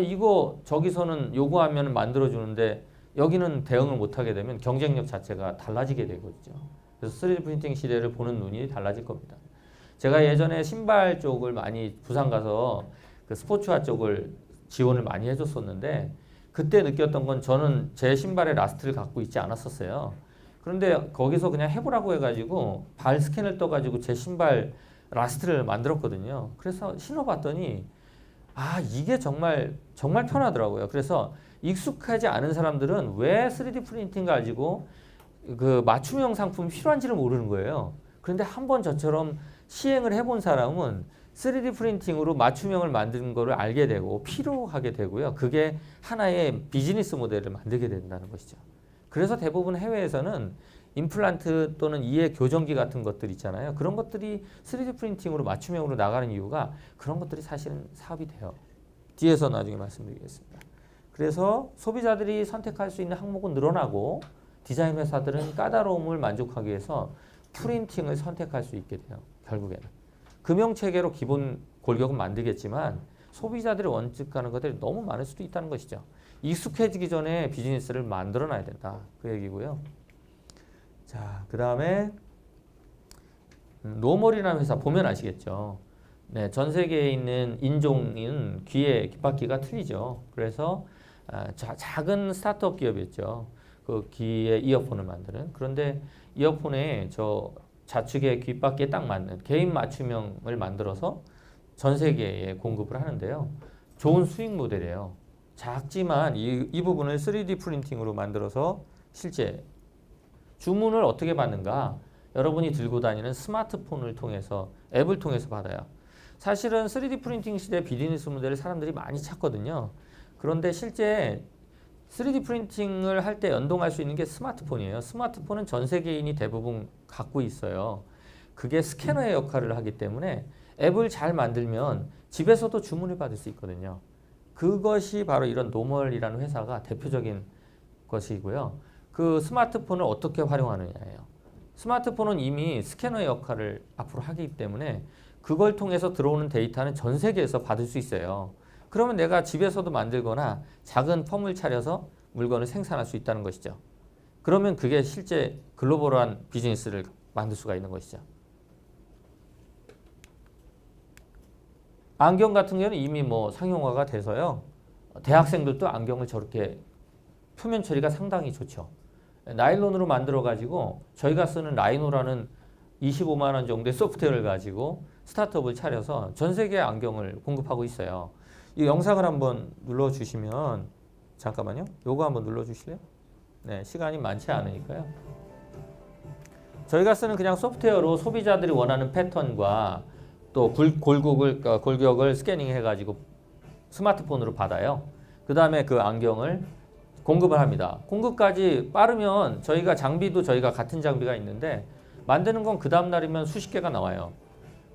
이거 저기서는 요구하면 만들어주는데 여기는 대응을 못하게 되면 경쟁력 자체가 달라지게 되거든요. 그래서 3D 프린팅 시대를 보는 눈이 달라질 겁니다. 제가 예전에 신발 쪽을 많이 부산 가서 그 스포츠화 쪽을 지원을 많이 해줬었는데 그때 느꼈던 건 저는 제 신발에 라스트를 갖고 있지 않았었어요. 그런데 거기서 그냥 해보라고 해가지고 발 스캔을 떠가지고 제 신발 라스트를 만들었거든요. 그래서 신어봤더니 이게 정말 편하더라고요. 그래서 익숙하지 않은 사람들은 왜 3D 프린팅 가지고 그 맞춤형 상품이 필요한지를 모르는 거예요. 그런데 한번 저처럼 시행을 해본 사람은 3D 프린팅으로 맞춤형을 만드는 거를 알게 되고 필요하게 되고요. 그게 하나의 비즈니스 모델을 만들게 된다는 것이죠. 그래서 대부분 해외에서는 임플란트 또는 이해 교정기 같은 것들 있잖아요. 그런 것들이 3D 프린팅으로 맞춤형으로 나가는 이유가 그런 것들이 사실은 사업이 돼요. 뒤에서 나중에 말씀드리겠습니다. 그래서 소비자들이 선택할 수 있는 항목은 늘어나고 디자인 회사들은 까다로움을 만족하기 위해서 프린팅을 선택할 수 있게 돼요. 결국에는. 금융체계로 기본 골격은 만들겠지만 소비자들이 원칙하는 것들이 너무 많을 수도 있다는 것이죠. 익숙해지기 전에 비즈니스를 만들어 놔야 된다. 그 얘기고요. 자, 그 다음에 노멀이라는 회사 보면 아시겠죠. 네, 전 세계에 있는 인종인 귀의 귓바퀴가 틀리죠. 그래서 작은 스타트업 기업이었죠. 그 귀에 이어폰을 만드는. 그런데 이어폰에 저 좌측의 귓바퀴에 딱 맞는 개인 맞춤형을 만들어서 전 세계에 공급을 하는데요. 좋은 수익 모델이에요. 작지만 이 부분을 3D 프린팅으로 만들어서 실제 주문을 어떻게 받는가? 여러분이 들고 다니는 스마트폰을 통해서 앱을 통해서 받아요. 사실은 3D 프린팅 시대 비즈니스 모델을 사람들이 많이 찾거든요. 그런데 실제 3D 프린팅을 할 때 연동할 수 있는 게 스마트폰이에요. 스마트폰은 전 세계인이 대부분 갖고 있어요. 그게 스캐너의 역할을 하기 때문에 앱을 잘 만들면 집에서도 주문을 받을 수 있거든요. 그것이 바로 이런 노멀이라는 회사가 대표적인 것이고요. 그 스마트폰을 어떻게 활용하느냐예요. 스마트폰은 이미 스캐너의 역할을 앞으로 하기 때문에 그걸 통해서 들어오는 데이터는 전 세계에서 받을 수 있어요. 그러면 내가 집에서도 만들거나 작은 펌을 차려서 물건을 생산할 수 있다는 것이죠. 그러면 그게 실제 글로벌한 비즈니스를 만들 수가 있는 것이죠. 안경 같은 경우는 이미 뭐 상용화가 돼서요. 대학생들도 안경을 저렇게 표면 처리가 상당히 좋죠. 나일론으로 만들어 가지고 저희가 쓰는 라이노라는 25만 원 정도의 소프트웨어를 가지고 스타트업을 차려서 전 세계 안경을 공급하고 있어요. 이 영상을 한번 눌러 주시면 잠깐만요. 요거 한번 눌러 주실래요? 네, 시간이 많지 않으니까요. 저희가 쓰는 그냥 소프트웨어로 소비자들이 원하는 패턴과 또 골격을 스캐닝해 가지고 스마트폰으로 받아요. 그 다음에 그 안경을 공급을 합니다. 공급까지 빠르면 저희가 장비도 저희가 같은 장비가 있는데 만드는 건 그 다음 날이면 수십 개가 나와요.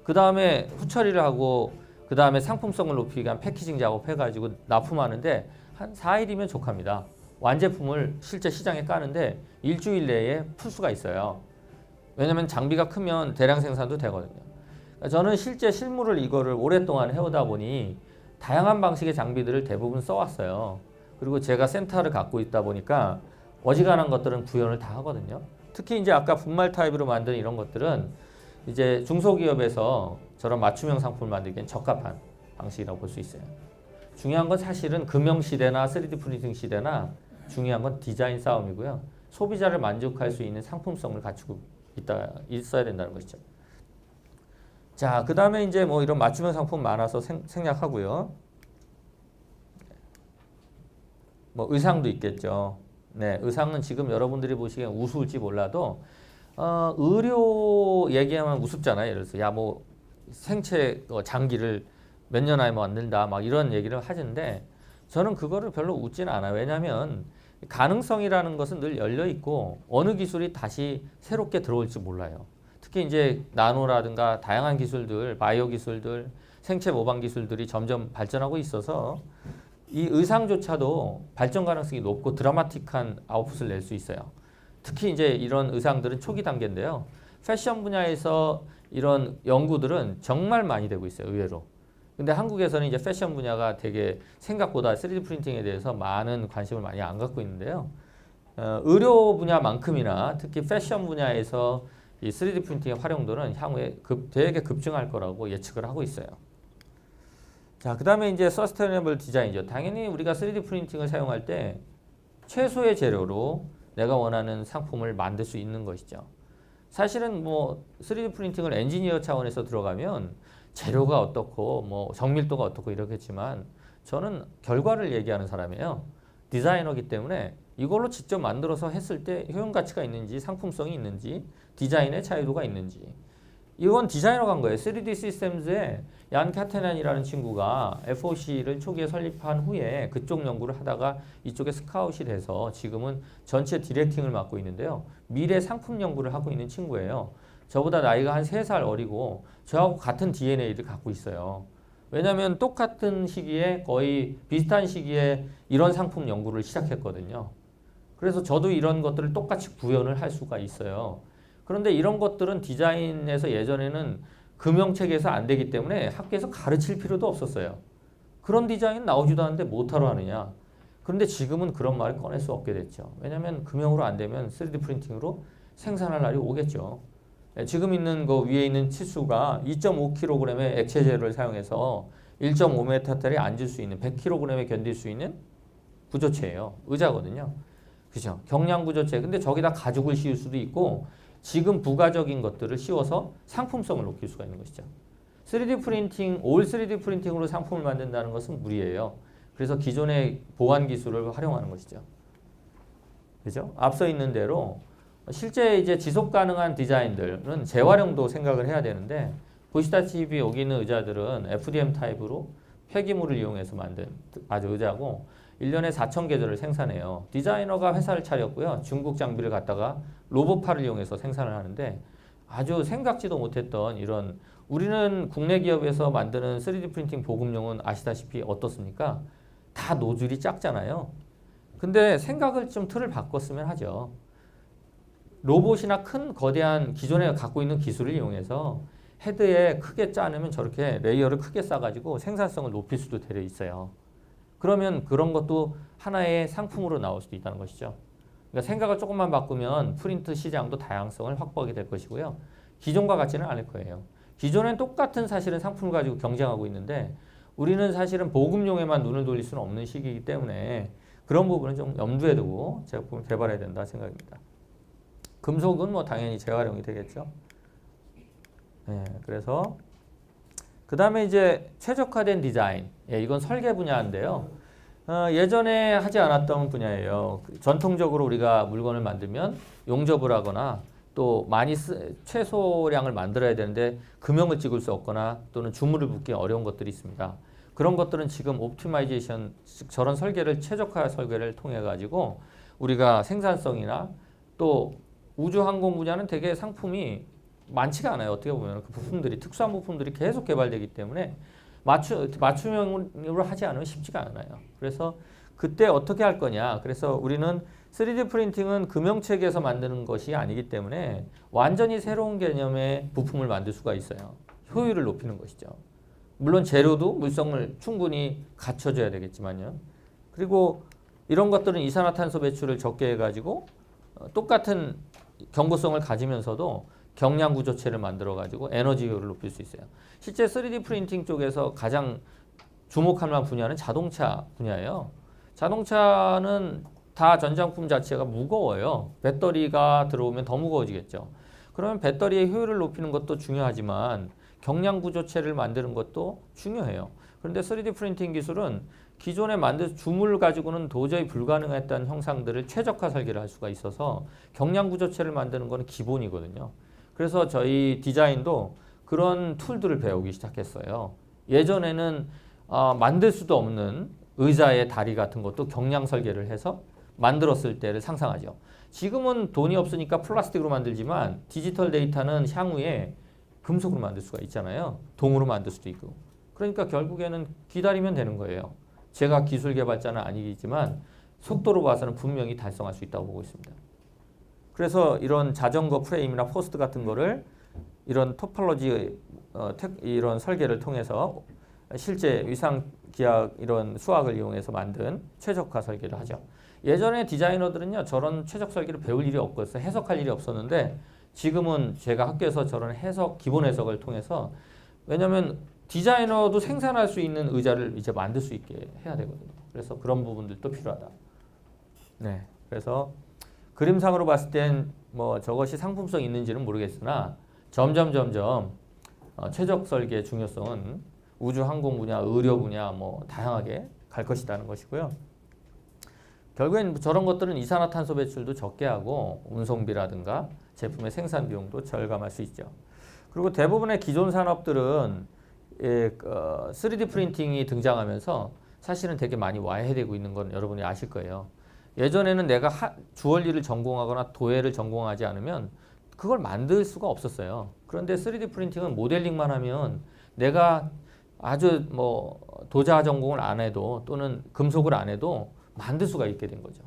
그 다음에 후처리를 하고 그 다음에 상품성을 높이기 위한 패키징 작업해가지고 납품하는데 한 4일이면 족합니다. 완제품을 실제 시장에 까는데 일주일 내에 풀 수가 있어요. 왜냐면 장비가 크면 대량 생산도 되거든요. 저는 실제 실무를 이거를 오랫동안 해오다 보니 다양한 방식의 장비들을 대부분 써왔어요. 그리고 제가 센터를 갖고 있다 보니까 어지간한 것들은 구현을 다 하거든요. 특히 이제 아까 분말 타입으로 만든 이런 것들은 이제 중소기업에서 저런 맞춤형 상품을 만들기엔 적합한 방식이라고 볼 수 있어요. 중요한 건 사실은 금형 시대나 3D 프린팅 시대나 중요한 건 디자인 싸움이고요. 소비자를 만족할 수 있는 상품성을 갖추고 있어야 된다는 것이죠. 자, 그 다음에 이제 뭐 이런 맞춤형 상품 많아서 생략하고요. 뭐 의상도 있겠죠. 네, 의상은 지금 여러분들이 보시기엔 우스울지 몰라도 의료 얘기하면 우습잖아요. 예를 들어서 야 뭐 생체 장기를 몇 년 안에 만든다 막 이런 얘기를 하는데 저는 그거를 별로 웃지는 않아요. 왜냐하면 가능성이라는 것은 늘 열려 있고 어느 기술이 다시 새롭게 들어올지 몰라요. 특히 이제 나노라든가 다양한 기술들, 바이오 기술들, 생체 모방 기술들이 점점 발전하고 있어서 이 의상조차도 발전 가능성이 높고 드라마틱한 아웃풋을 낼 수 있어요. 특히 이제 이런 의상들은 초기 단계인데요. 패션 분야에서 이런 연구들은 정말 많이 되고 있어요. 의외로. 근데 한국에서는 이제 패션 분야가 되게 생각보다 3D 프린팅에 대해서 많은 관심을 많이 안 갖고 있는데요. 의료 분야만큼이나 특히 패션 분야에서 이 3D 프린팅의 활용도는 향후에 되게 급증할 거라고 예측을 하고 있어요. 자, 그 다음에 이제 서스테이너블 디자인이죠. 당연히 우리가 3D 프린팅을 사용할 때 최소의 재료로 내가 원하는 상품을 만들 수 있는 것이죠. 사실은 뭐 3D 프린팅을 엔지니어 차원에서 들어가면 재료가 어떻고 뭐 정밀도가 어떻고 이러겠지만 저는 결과를 얘기하는 사람이에요. 디자이너이기 때문에 이걸로 직접 만들어서 했을 때 효용 가치가 있는지 상품성이 있는지 디자인의 차이도가 있는지 이건 디자이너가 한 거예요. 3D 시스템즈의 얀 카테난이라는 친구가 FOC를 초기에 설립한 후에 그쪽 연구를 하다가 이쪽에 스카웃이 돼서 지금은 전체 디렉팅을 맡고 있는데요. 미래 상품 연구를 하고 있는 친구예요. 저보다 나이가 한 3살 어리고 저하고 같은 DNA를 갖고 있어요. 왜냐하면 똑같은 시기에 거의 비슷한 시기에 이런 상품 연구를 시작했거든요. 그래서 저도 이런 것들을 똑같이 구현을 할 수가 있어요. 그런데 이런 것들은 디자인에서 예전에는 금형체계에서 안 되기 때문에 학교에서 가르칠 필요도 없었어요. 그런 디자인 나오지도 않는데 못하러 하느냐. 그런데 지금은 그런 말을 꺼낼 수 없게 됐죠. 왜냐하면 금형으로 안 되면 3D 프린팅으로 생산할 날이 오겠죠. 지금 있는 거 위에 있는 치수가 2.5kg의 액체 재료를 사용해서 1.5m짜리 앉을 수 있는 100kg에 견딜 수 있는 구조체예요. 의자거든요. 그죠? 경량 구조체. 근데 저기다 가죽을 씌울 수도 있고 지금 부가적인 것들을 씌워서 상품성을 높일 수가 있는 것이죠. 3D 프린팅, 올 3D 프린팅으로 상품을 만든다는 것은 무리예요. 그래서 기존의 보완 기술을 활용하는 것이죠. 그죠? 앞서 있는 대로 실제 이제 지속 가능한 디자인들은 재활용도 생각을 해야 되는데 보시다시피 여기 있는 의자들은 FDM 타입으로 폐기물을 이용해서 만든 아주 의자고 1년에 4,000개들을 생산해요. 디자이너가 회사를 차렸고요. 중국 장비를 갖다가 로봇팔을 이용해서 생산을 하는데 아주 생각지도 못했던 이런 우리는 국내 기업에서 만드는 3D 프린팅 보급용은 아시다시피 어떻습니까? 다 노즐이 작잖아요. 근데 생각을 좀 틀을 바꿨으면 하죠. 로봇이나 큰 거대한 기존에 갖고 있는 기술을 이용해서 헤드에 크게 짜내면 저렇게 레이어를 크게 싸가지고 생산성을 높일 수도 되어 있어요. 그러면 그런 것도 하나의 상품으로 나올 수도 있다는 것이죠. 그러니까 생각을 조금만 바꾸면 프린트 시장도 다양성을 확보하게 될 것이고요. 기존과 같지는 않을 거예요. 기존엔 똑같은 사실은 상품을 가지고 경쟁하고 있는데 우리는 사실은 보급용에만 눈을 돌릴 수는 없는 시기이기 때문에 그런 부분은 좀 염두에 두고 제품을 개발해야 된다 생각입니다. 금속은 뭐 당연히 재활용이 되겠죠. 네, 그래서 그 다음에 이제 최적화된 디자인. 예, 이건 설계 분야인데요. 예전에 하지 않았던 분야예요. 전통적으로 우리가 물건을 만들면 용접을 하거나 또 많이 최소량을 만들어야 되는데 금형을 찍을 수 없거나 또는 주물을 붓기 어려운 것들이 있습니다. 그런 것들은 지금 옵티마이제이션, 저런 설계를 최적화 설계를 통해 가지고 우리가 생산성이나 또 우주항공 분야는 되게 상품이 많지가 않아요. 어떻게 보면 그 부품들이 특수한 부품들이 계속 개발되기 때문에 맞춤형으로 하지 않으면 쉽지가 않아요. 그래서 그때 어떻게 할 거냐. 그래서 우리는 3D 프린팅은 금형체계에서 만드는 것이 아니기 때문에 완전히 새로운 개념의 부품을 만들 수가 있어요. 효율을 높이는 것이죠. 물론 재료도 물성을 충분히 갖춰줘야 되겠지만요. 그리고 이런 것들은 이산화탄소 배출을 적게 해가지고 똑같은 경고성을 가지면서도 경량 구조체를 만들어 가지고 에너지 효율을 높일 수 있어요. 실제 3D 프린팅 쪽에서 가장 주목할 만한 분야는 자동차 분야예요. 자동차는 다 전장품 자체가 무거워요. 배터리가 들어오면 더 무거워지겠죠. 그러면 배터리의 효율을 높이는 것도 중요하지만 경량 구조체를 만드는 것도 중요해요. 그런데 3D 프린팅 기술은 기존에 만든 주물 가지고는 도저히 불가능했던 형상들을 최적화 설계를 할 수가 있어서 경량 구조체를 만드는 것은 기본이거든요. 그래서 저희 디자인도 그런 툴들을 배우기 시작했어요. 예전에는 만들 수도 없는 의자의 다리 같은 것도 경량 설계를 해서 만들었을 때를 상상하죠. 지금은 돈이 없으니까 플라스틱으로 만들지만 디지털 데이터는 향후에 금속으로 만들 수가 있잖아요. 동으로 만들 수도 있고. 그러니까 결국에는 기다리면 되는 거예요. 제가 기술 개발자는 아니지만 속도로 봐서는 분명히 달성할 수 있다고 보고 있습니다. 그래서 이런 자전거 프레임이나 포스트 같은 거를 이런 토폴로지 이런 설계를 통해서 실제 위상 기하 이런 수학을 이용해서 만든 최적화 설계를 하죠. 예전에 디자이너들은요 저런 최적 설계를 배울 일이 없었어요. 해석할 일이 없었는데 지금은 제가 학교에서 저런 해석 기본 해석을 통해서 왜냐하면 디자이너도 생산할 수 있는 의자를 이제 만들 수 있게 해야 되거든요. 그래서 그런 부분들도 필요하다. 네, 그래서 그림상으로 봤을 땐 뭐 저것이 상품성이 있는지는 모르겠으나 점점 최적 설계의 중요성은 우주 항공 분야, 의료 분야 뭐 다양하게 갈 것이라는 것이고요. 결국엔 저런 것들은 이산화탄소 배출도 적게 하고 운송비라든가 제품의 생산 비용도 절감할 수 있죠. 그리고 대부분의 기존 산업들은 3D 프린팅이 등장하면서 사실은 되게 많이 와해되고 있는 건 여러분이 아실 거예요. 예전에는 내가 주얼리를 전공하거나 도예를 전공하지 않으면 그걸 만들 수가 없었어요. 그런데 3D 프린팅은 모델링만 하면 내가 아주 뭐 도자 전공을 안 해도 또는 금속을 안 해도 만들 수가 있게 된 거죠.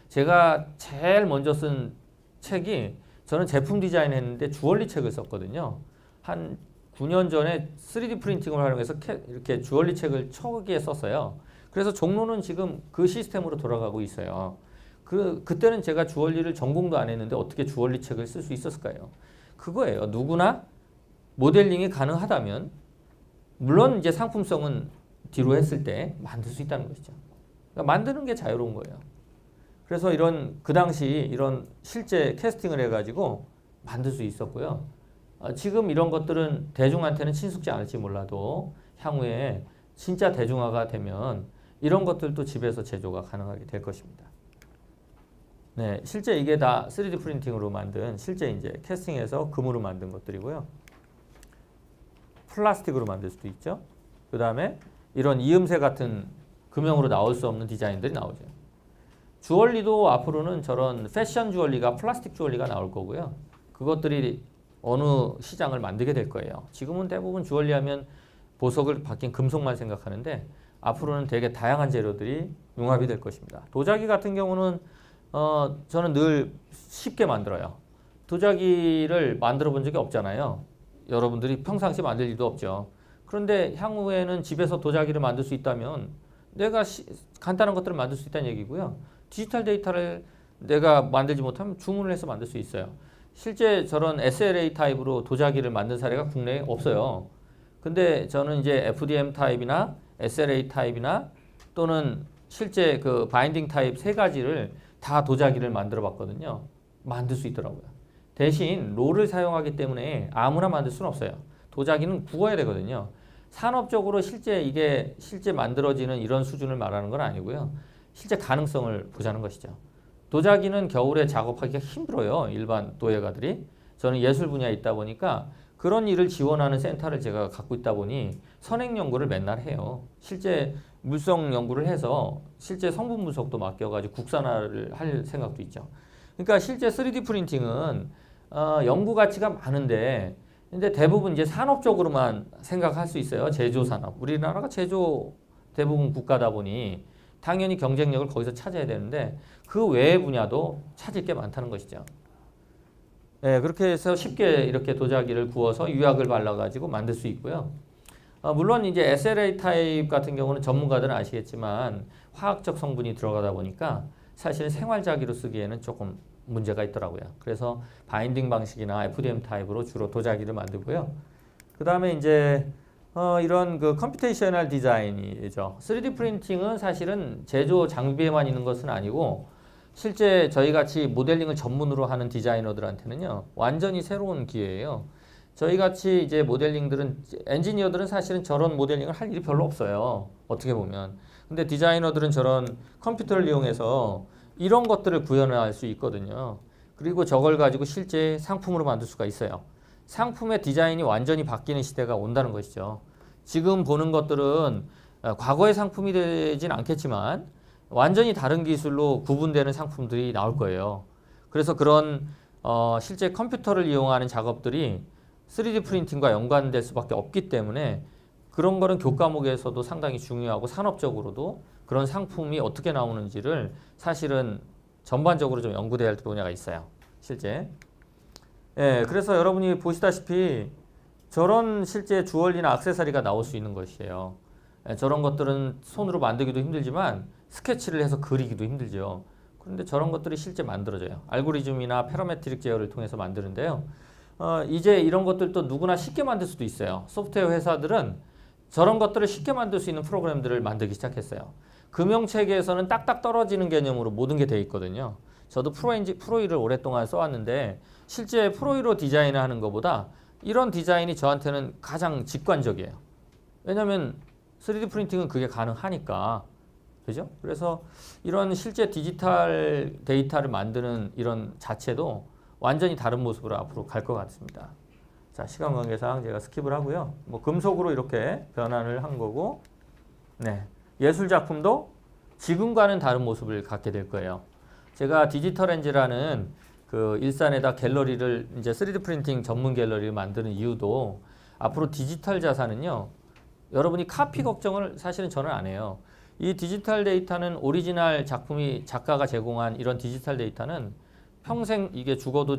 제가 제일 먼저 쓴 책이 저는 제품 디자인 했는데 주얼리 책을 썼거든요. 한 9년 전에 3D 프린팅을 활용해서 이렇게 주얼리 책을 초기에 썼어요. 그래서 종로는 지금 그 시스템으로 돌아가고 있어요. 그때는 제가 주얼리를 전공도 안 했는데 어떻게 주얼리 책을 쓸 수 있었을까요? 그거예요. 누구나 모델링이 가능하다면, 물론 이제 상품성은 뒤로 했을 때 만들 수 있다는 것이죠. 그러니까 만드는 게 자유로운 거예요. 그래서 그 당시 이런 실제 캐스팅을 해가지고 만들 수 있었고요. 지금 이런 것들은 대중한테는 친숙지 않을지 몰라도 향후에 진짜 대중화가 되면 이런 것들도 집에서 제조가 가능하게 될 것입니다. 네, 실제 이게 다 3D 프린팅으로 만든, 실제 이제 캐스팅해서 금으로 만든 것들이고요. 플라스틱으로 만들 수도 있죠. 그 다음에 이런 이음새 같은 금형으로 나올 수 없는 디자인들이 나오죠. 주얼리도 앞으로는 저런 패션 주얼리가 플라스틱 주얼리가 나올 거고요. 그것들이 어느 시장을 만들게 될 거예요. 지금은 대부분 주얼리 하면 보석을 바뀐 금속만 생각하는데 앞으로는 되게 다양한 재료들이 융합이 될 것입니다. 도자기 같은 경우는 저는 늘 쉽게 만들어요. 도자기를 만들어 본 적이 없잖아요. 여러분들이 평상시 만들 일도 없죠. 그런데 향후에는 집에서 도자기를 만들 수 있다면 내가 간단한 것들을 만들 수 있다는 얘기고요. 디지털 데이터를 내가 만들지 못하면 주문을 해서 만들 수 있어요. 실제 저런 SLA 타입으로 도자기를 만든 사례가 국내에 없어요. 근데 저는 이제 FDM 타입이나 SLA 타입이나 또는 실제 그 바인딩 타입 세 가지를 다 도자기를 만들어 봤거든요. 만들 수 있더라고요. 대신 롤을 사용하기 때문에 아무나 만들 수는 없어요. 도자기는 구워야 되거든요. 산업적으로 실제 만들어지는 이런 수준을 말하는 건 아니고요. 실제 가능성을 보자는 것이죠. 도자기는 겨울에 작업하기가 힘들어요. 일반 도예가들이. 저는 예술 분야에 있다 보니까 그런 일을 지원하는 센터를 제가 갖고 있다 보니 선행 연구를 맨날 해요. 실제 물성 연구를 해서 실제 성분 분석도 맡겨가지고 국산화를 할 생각도 있죠. 그러니까 실제 3D 프린팅은 연구 가치가 많은데 근데 대부분 이제 산업적으로만 생각할 수 있어요. 제조 산업. 우리나라가 제조 대부분 국가다 보니 당연히 경쟁력을 거기서 찾아야 되는데 그 외의 분야도 찾을 게 많다는 것이죠. 네, 그렇게 해서 쉽게 이렇게 도자기를 구워서 유약을 발라가지고 만들 수 있고요. 물론 이제 SLA 타입 같은 경우는 전문가들은 아시겠지만 화학적 성분이 들어가다 보니까 사실 생활자기로 쓰기에는 조금 문제가 있더라고요. 그래서 바인딩 방식이나 FDM 타입으로 주로 도자기를 만들고요. 그 다음에 이제 이런 그 컴퓨테이셔널 디자인이죠. 3D 프린팅은 사실은 제조 장비에만 있는 것은 아니고 실제 저희 같이 모델링을 전문으로 하는 디자이너들한테는요 완전히 새로운 기회예요. 저희 같이 이제 엔지니어들은 사실은 저런 모델링을 할 일이 별로 없어요. 어떻게 보면. 근데 디자이너들은 저런 컴퓨터를 이용해서 이런 것들을 구현할 수 있거든요. 그리고 저걸 가지고 실제 상품으로 만들 수가 있어요. 상품의 디자인이 완전히 바뀌는 시대가 온다는 것이죠. 지금 보는 것들은 과거의 상품이 되진 않겠지만 완전히 다른 기술로 구분되는 상품들이 나올 거예요. 그래서 그런 실제 컴퓨터를 이용하는 작업들이 3D 프린팅과 연관될 수밖에 없기 때문에 그런 거는 교과목에서도 상당히 중요하고 산업적으로도 그런 상품이 어떻게 나오는지를 사실은 전반적으로 좀 연구돼야 할 분야가 있어요. 실제. 예, 그래서 여러분이 보시다시피 저런 실제 주얼리나 액세서리가 나올 수 있는 것이에요. 예, 저런 것들은 손으로 만들기도 힘들지만 스케치를 해서 그리기도 힘들죠. 그런데 저런 것들이 실제 만들어져요. 알고리즘이나 패러메트릭 제어를 통해서 만드는데요. 이제 이런 것들도 누구나 쉽게 만들 수도 있어요. 소프트웨어 회사들은 저런 것들을 쉽게 만들 수 있는 프로그램들을 만들기 시작했어요. 금융체계에서는 딱딱 떨어지는 개념으로 모든 게 돼 있거든요. 저도 프로이를 오랫동안 써왔는데 실제 프로이로 디자인을 하는 것보다 이런 디자인이 저한테는 가장 직관적이에요. 왜냐하면 3D 프린팅은 그게 가능하니까. 그죠? 그래서 이런 실제 디지털 데이터를 만드는 이런 자체도 완전히 다른 모습으로 앞으로 갈 것 같습니다. 자, 시간 관계상 제가 스킵을 하고요. 뭐 금속으로 이렇게 변환을 한 거고, 네, 예술 작품도 지금과는 다른 모습을 갖게 될 거예요. 제가 디지털엔즈라는 그 일산에다 갤러리를 이제 3D 프린팅 전문 갤러리를 만드는 이유도 앞으로 디지털 자산은요, 여러분이 카피 걱정을 사실은 저는 안 해요. 이 디지털 데이터는 오리지널 작가가 제공한 이런 디지털 데이터는 평생 이게 죽어도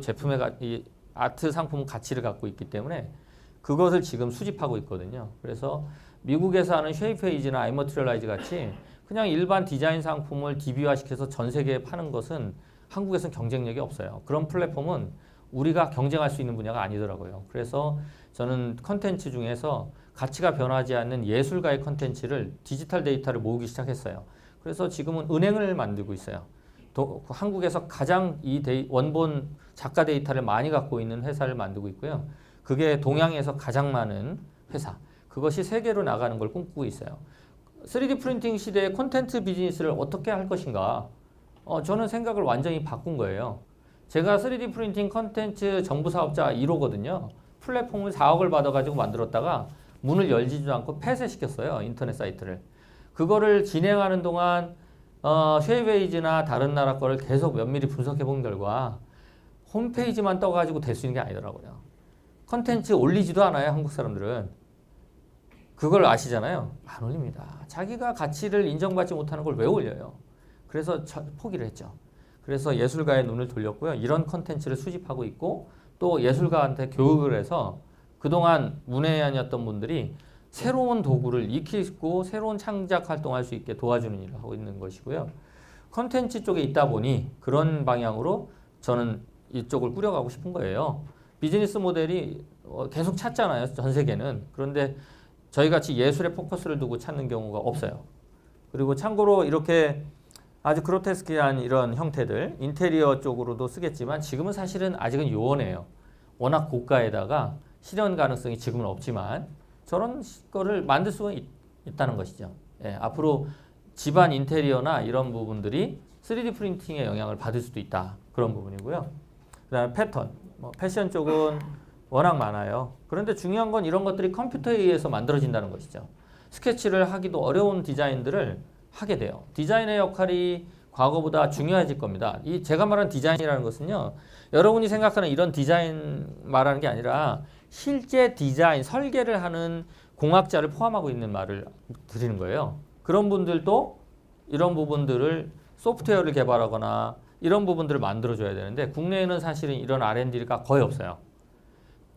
이 아트 상품 가치를 갖고 있기 때문에 그것을 지금 수집하고 있거든요. 그래서 미국에서 하는 쉐이프에이지나 아이머트리얼라이즈 같이 그냥 일반 디자인 상품을 DB화시켜서 전 세계에 파는 것은 한국에서는 경쟁력이 없어요. 그런 플랫폼은 우리가 경쟁할 수 있는 분야가 아니더라고요. 그래서 저는 컨텐츠 중에서 가치가 변하지 않는 예술가의 컨텐츠를 디지털 데이터를 모으기 시작했어요. 그래서 지금은 은행을 만들고 있어요. 한국에서 가장 원본 작가 데이터를 많이 갖고 있는 회사를 만들고 있고요. 그게 동양에서 가장 많은 회사. 그것이 세계로 나가는 걸 꿈꾸고 있어요. 3D 프린팅 시대의 콘텐츠 비즈니스를 어떻게 할 것인가? 저는 생각을 완전히 바꾼 거예요. 제가 3D 프린팅 콘텐츠 정부 사업자 1호거든요. 플랫폼을 4억을 받아가지고 만들었다가 문을 열지도 않고 폐쇄시켰어요. 인터넷 사이트를. 그거를 진행하는 동안 쉐이베이지나 다른 나라 거를 계속 면밀히 분석해 본 결과 홈페이지만 떠가지고 될 수 있는 게 아니더라고요. 컨텐츠 올리지도 않아요. 한국 사람들은. 그걸 아시잖아요. 안 올립니다. 자기가 가치를 인정받지 못하는 걸 왜 올려요? 그래서 포기를 했죠. 그래서 예술가의 눈을 돌렸고요. 이런 컨텐츠를 수집하고 있고 또 예술가한테 교육을 해서 그동안 문외한이었던 분들이 새로운 도구를 익히고 새로운 창작 활동할 수 있게 도와주는 일을 하고 있는 것이고요. 컨텐츠 쪽에 있다 보니 그런 방향으로 저는 이쪽을 꾸려가고 싶은 거예요. 비즈니스 모델이 계속 찾잖아요. 전 세계는. 그런데 저희같이 예술에 포커스를 두고 찾는 경우가 없어요. 그리고 참고로 이렇게 아주 그로테스크한 이런 형태들 인테리어 쪽으로도 쓰겠지만 지금은 사실은 아직은 요원해요. 워낙 고가에다가 실현 가능성이 지금은 없지만 저런 거를 만들 수가 있다는 것이죠. 예, 앞으로 집안 인테리어나 이런 부분들이 3D 프린팅의 영향을 받을 수도 있다. 그런 부분이고요. 그다음에 패턴, 패션 쪽은 워낙 많아요. 그런데 중요한 건 이런 것들이 컴퓨터에 의해서 만들어진다는 것이죠. 스케치를 하기도 어려운 디자인들을 하게 돼요. 디자인의 역할이 과거보다 중요해질 겁니다. 이 제가 말하는 디자인이라는 것은요. 여러분이 생각하는 이런 디자인 말하는 게 아니라 실제 디자인, 설계를 하는 공학자를 포함하고 있는 말을 드리는 거예요. 그런 분들도 이런 부분들을 소프트웨어를 개발하거나 이런 부분들을 만들어줘야 되는데 국내에는 사실은 이런 R&D가 거의 없어요.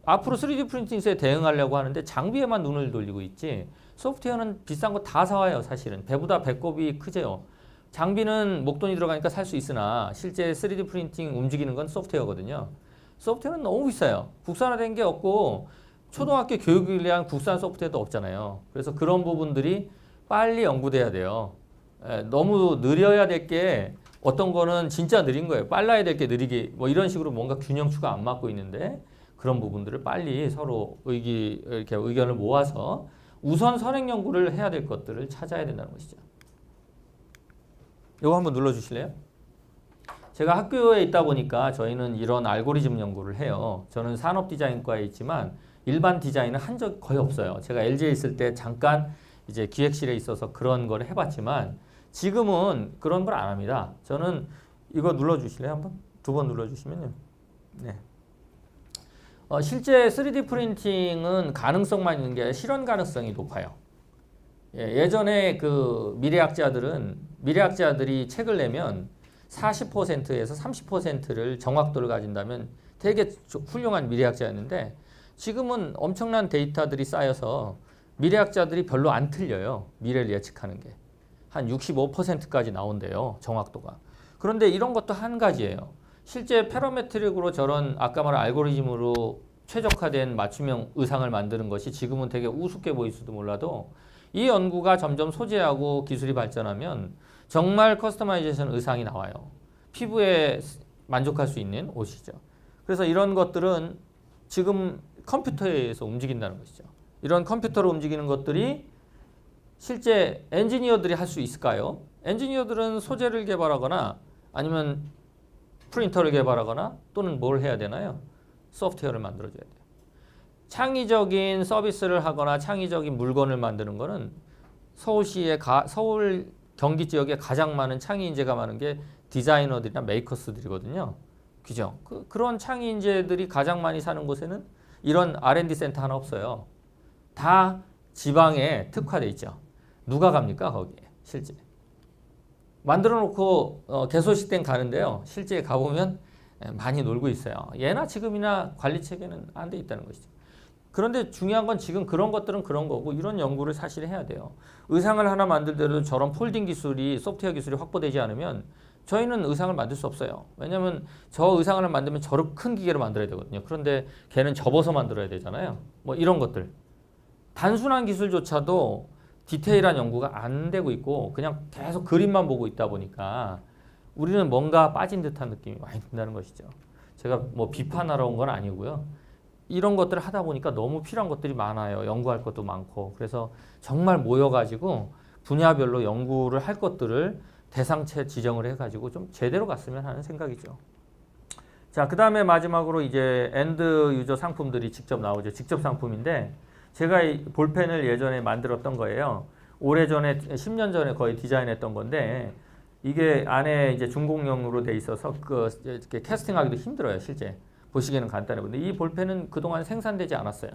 앞으로 3D 프린팅에 대응하려고 하는데 장비에만 눈을 돌리고 있지 소프트웨어는 비싼 거 다 사와요. 사실은 배보다 배꼽이 크죠. 장비는 목돈이 들어가니까 살 수 있으나 실제 3D 프린팅 움직이는 건 소프트웨어거든요. 소프트웨어는 너무 비싸요. 국산화된 게 없고 초등학교 교육을 위한 국산 소프트웨어도 없잖아요. 그래서 그런 부분들이 빨리 연구돼야 돼요. 너무 느려야 될 게 어떤 거는 진짜 느린 거예요. 빨라야 될 게 느리게 이런 식으로 뭔가 균형추가 안 맞고 있는데 그런 부분들을 빨리 서로 이렇게 의견을 모아서 우선 선행 연구를 해야 될 것들을 찾아야 된다는 것이죠. 이거 한번 눌러주실래요? 제가 학교에 있다 보니까 저희는 이런 알고리즘 연구를 해요. 저는 산업디자인과에 있지만 일반 디자인은 한 적 거의 없어요. 제가 LG에 있을 때 잠깐 이제 기획실에 있어서 그런 걸 해봤지만 지금은 그런 걸 안 합니다. 저는 이거 눌러주실래요? 한번? 2번 눌러주시면요. 네. 실제 3D 프린팅은 가능성만 있는 게 아니라 실현 가능성이 높아요. 예전에 그 미래학자들이 책을 내면 40%에서 30%를 정확도를 가진다면 되게 훌륭한 미래학자였는데 지금은 엄청난 데이터들이 쌓여서 미래학자들이 별로 안 틀려요. 미래를 예측하는 게. 한 65%까지 나온대요. 정확도가. 그런데 이런 것도 한 가지예요. 실제 패러메트릭으로 저런 아까 말한 알고리즘으로 최적화된 맞춤형 의상을 만드는 것이 지금은 되게 우습게 보일 수도 몰라도 이 연구가 점점 소재하고 기술이 발전하면 정말 커스터마이제이션 의상이 나와요. 피부에 만족할 수 있는 옷이죠. 그래서 이런 것들은 지금 컴퓨터에 의해서 움직인다는 것이죠. 이런 컴퓨터로 움직이는 것들이 실제 엔지니어들이 할 수 있을까요? 엔지니어들은 소재를 개발하거나 아니면 프린터를 개발하거나 또는 뭘 해야 되나요? 소프트웨어를 만들어줘야 돼요. 창의적인 서비스를 하거나 창의적인 물건을 만드는 거는 서울 경기 지역에 가장 많은 창의 인재가 많은 게 디자이너들이나 메이커스들이거든요. 그죠? 그런 창의 인재들이 가장 많이 사는 곳에는 이런 R&D 센터 하나 없어요. 다 지방에 특화돼 있죠. 누가 갑니까 거기에 실제? 만들어 놓고 개소식 땐 가는데요. 실제 가보면 많이 놀고 있어요. 예나 지금이나 관리 체계는 안 돼 있다는 것이죠. 그런데 중요한 건 지금 그런 것들은 그런 거고 이런 연구를 사실 해야 돼요. 의상을 하나 만들더라도 저런 폴딩 기술이 소프트웨어 기술이 확보되지 않으면 저희는 의상을 만들 수 없어요. 왜냐하면 저 의상을 만들면 저렇게 큰 기계로 만들어야 되거든요. 그런데 걔는 접어서 만들어야 되잖아요. 뭐 이런 것들. 단순한 기술조차도 디테일한 연구가 안 되고 있고 그냥 계속 그림만 보고 있다 보니까 우리는 뭔가 빠진 듯한 느낌이 많이 든다는 것이죠. 제가 뭐 비판하러 온 건 아니고요. 이런 것들을 하다 보니까 너무 필요한 것들이 많아요. 연구할 것도 많고. 그래서 정말 모여가지고 분야별로 연구를 할 것들을 대상체 지정을 해가지고 좀 제대로 갔으면 하는 생각이죠. 자, 그 다음에 마지막으로 이제 엔드 유저 상품들이 직접 나오죠. 직접 상품인데 제가 이 볼펜을 예전에 만들었던 거예요. 오래전에 10년 전에 거의 디자인했던 건데 이게 안에 이제 중공용으로 돼 있어서 이렇게 캐스팅하기도 힘들어요, 실제. 보시기에는 간단해 보이는데 이 볼펜은 그동안 생산되지 않았어요.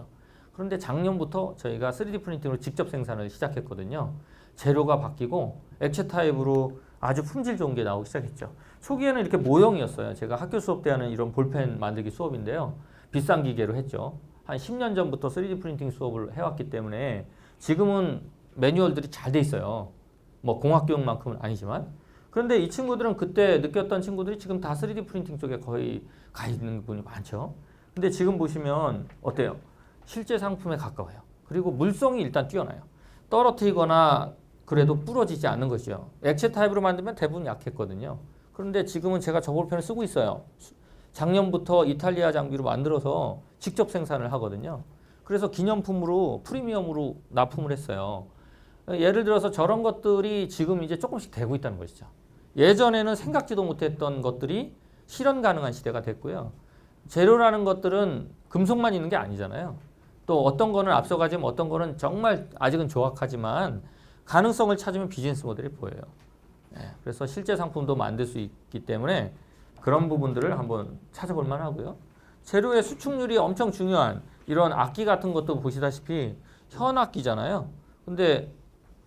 그런데 작년부터 저희가 3D 프린팅으로 직접 생산을 시작했거든요. 재료가 바뀌고 액체 타입으로 아주 품질 좋은 게 나오기 시작했죠. 초기에는 이렇게 모형이었어요. 제가 학교 수업 때 하는 이런 볼펜 만들기 수업인데요. 비싼 기계로 했죠. 한 10년 전부터 3D 프린팅 수업을 해왔기 때문에 지금은 매뉴얼들이 잘 돼 있어요. 뭐 공학교육만큼은 아니지만. 그런데 이 친구들은 그때 느꼈던 친구들이 지금 다 3D 프린팅 쪽에 거의 가 있는 분이 많죠. 근데 지금 보시면 어때요? 실제 상품에 가까워요. 그리고 물성이 일단 뛰어나요. 떨어뜨리거나 그래도 부러지지 않는 것이죠. 액체 타입으로 만들면 대부분 약했거든요. 그런데 지금은 제가 저 볼펜을 쓰고 있어요. 작년부터 이탈리아 장비로 만들어서 직접 생산을 하거든요. 그래서 기념품으로 프리미엄으로 납품을 했어요. 예를 들어서 저런 것들이 지금 이제 조금씩 되고 있다는 것이죠. 예전에는 생각지도 못했던 것들이 실현 가능한 시대가 됐고요. 재료라는 것들은 금속만 있는 게 아니잖아요. 또 어떤 거는 앞서가지만 어떤 거는 정말 아직은 조악하지만 가능성을 찾으면 비즈니스 모델이 보여요. 그래서 실제 상품도 만들 수 있기 때문에 그런 부분들을 한번 찾아볼 만하고요. 재료의 수축률이 엄청 중요한 이런 악기 같은 것도 보시다시피 현악기잖아요. 근데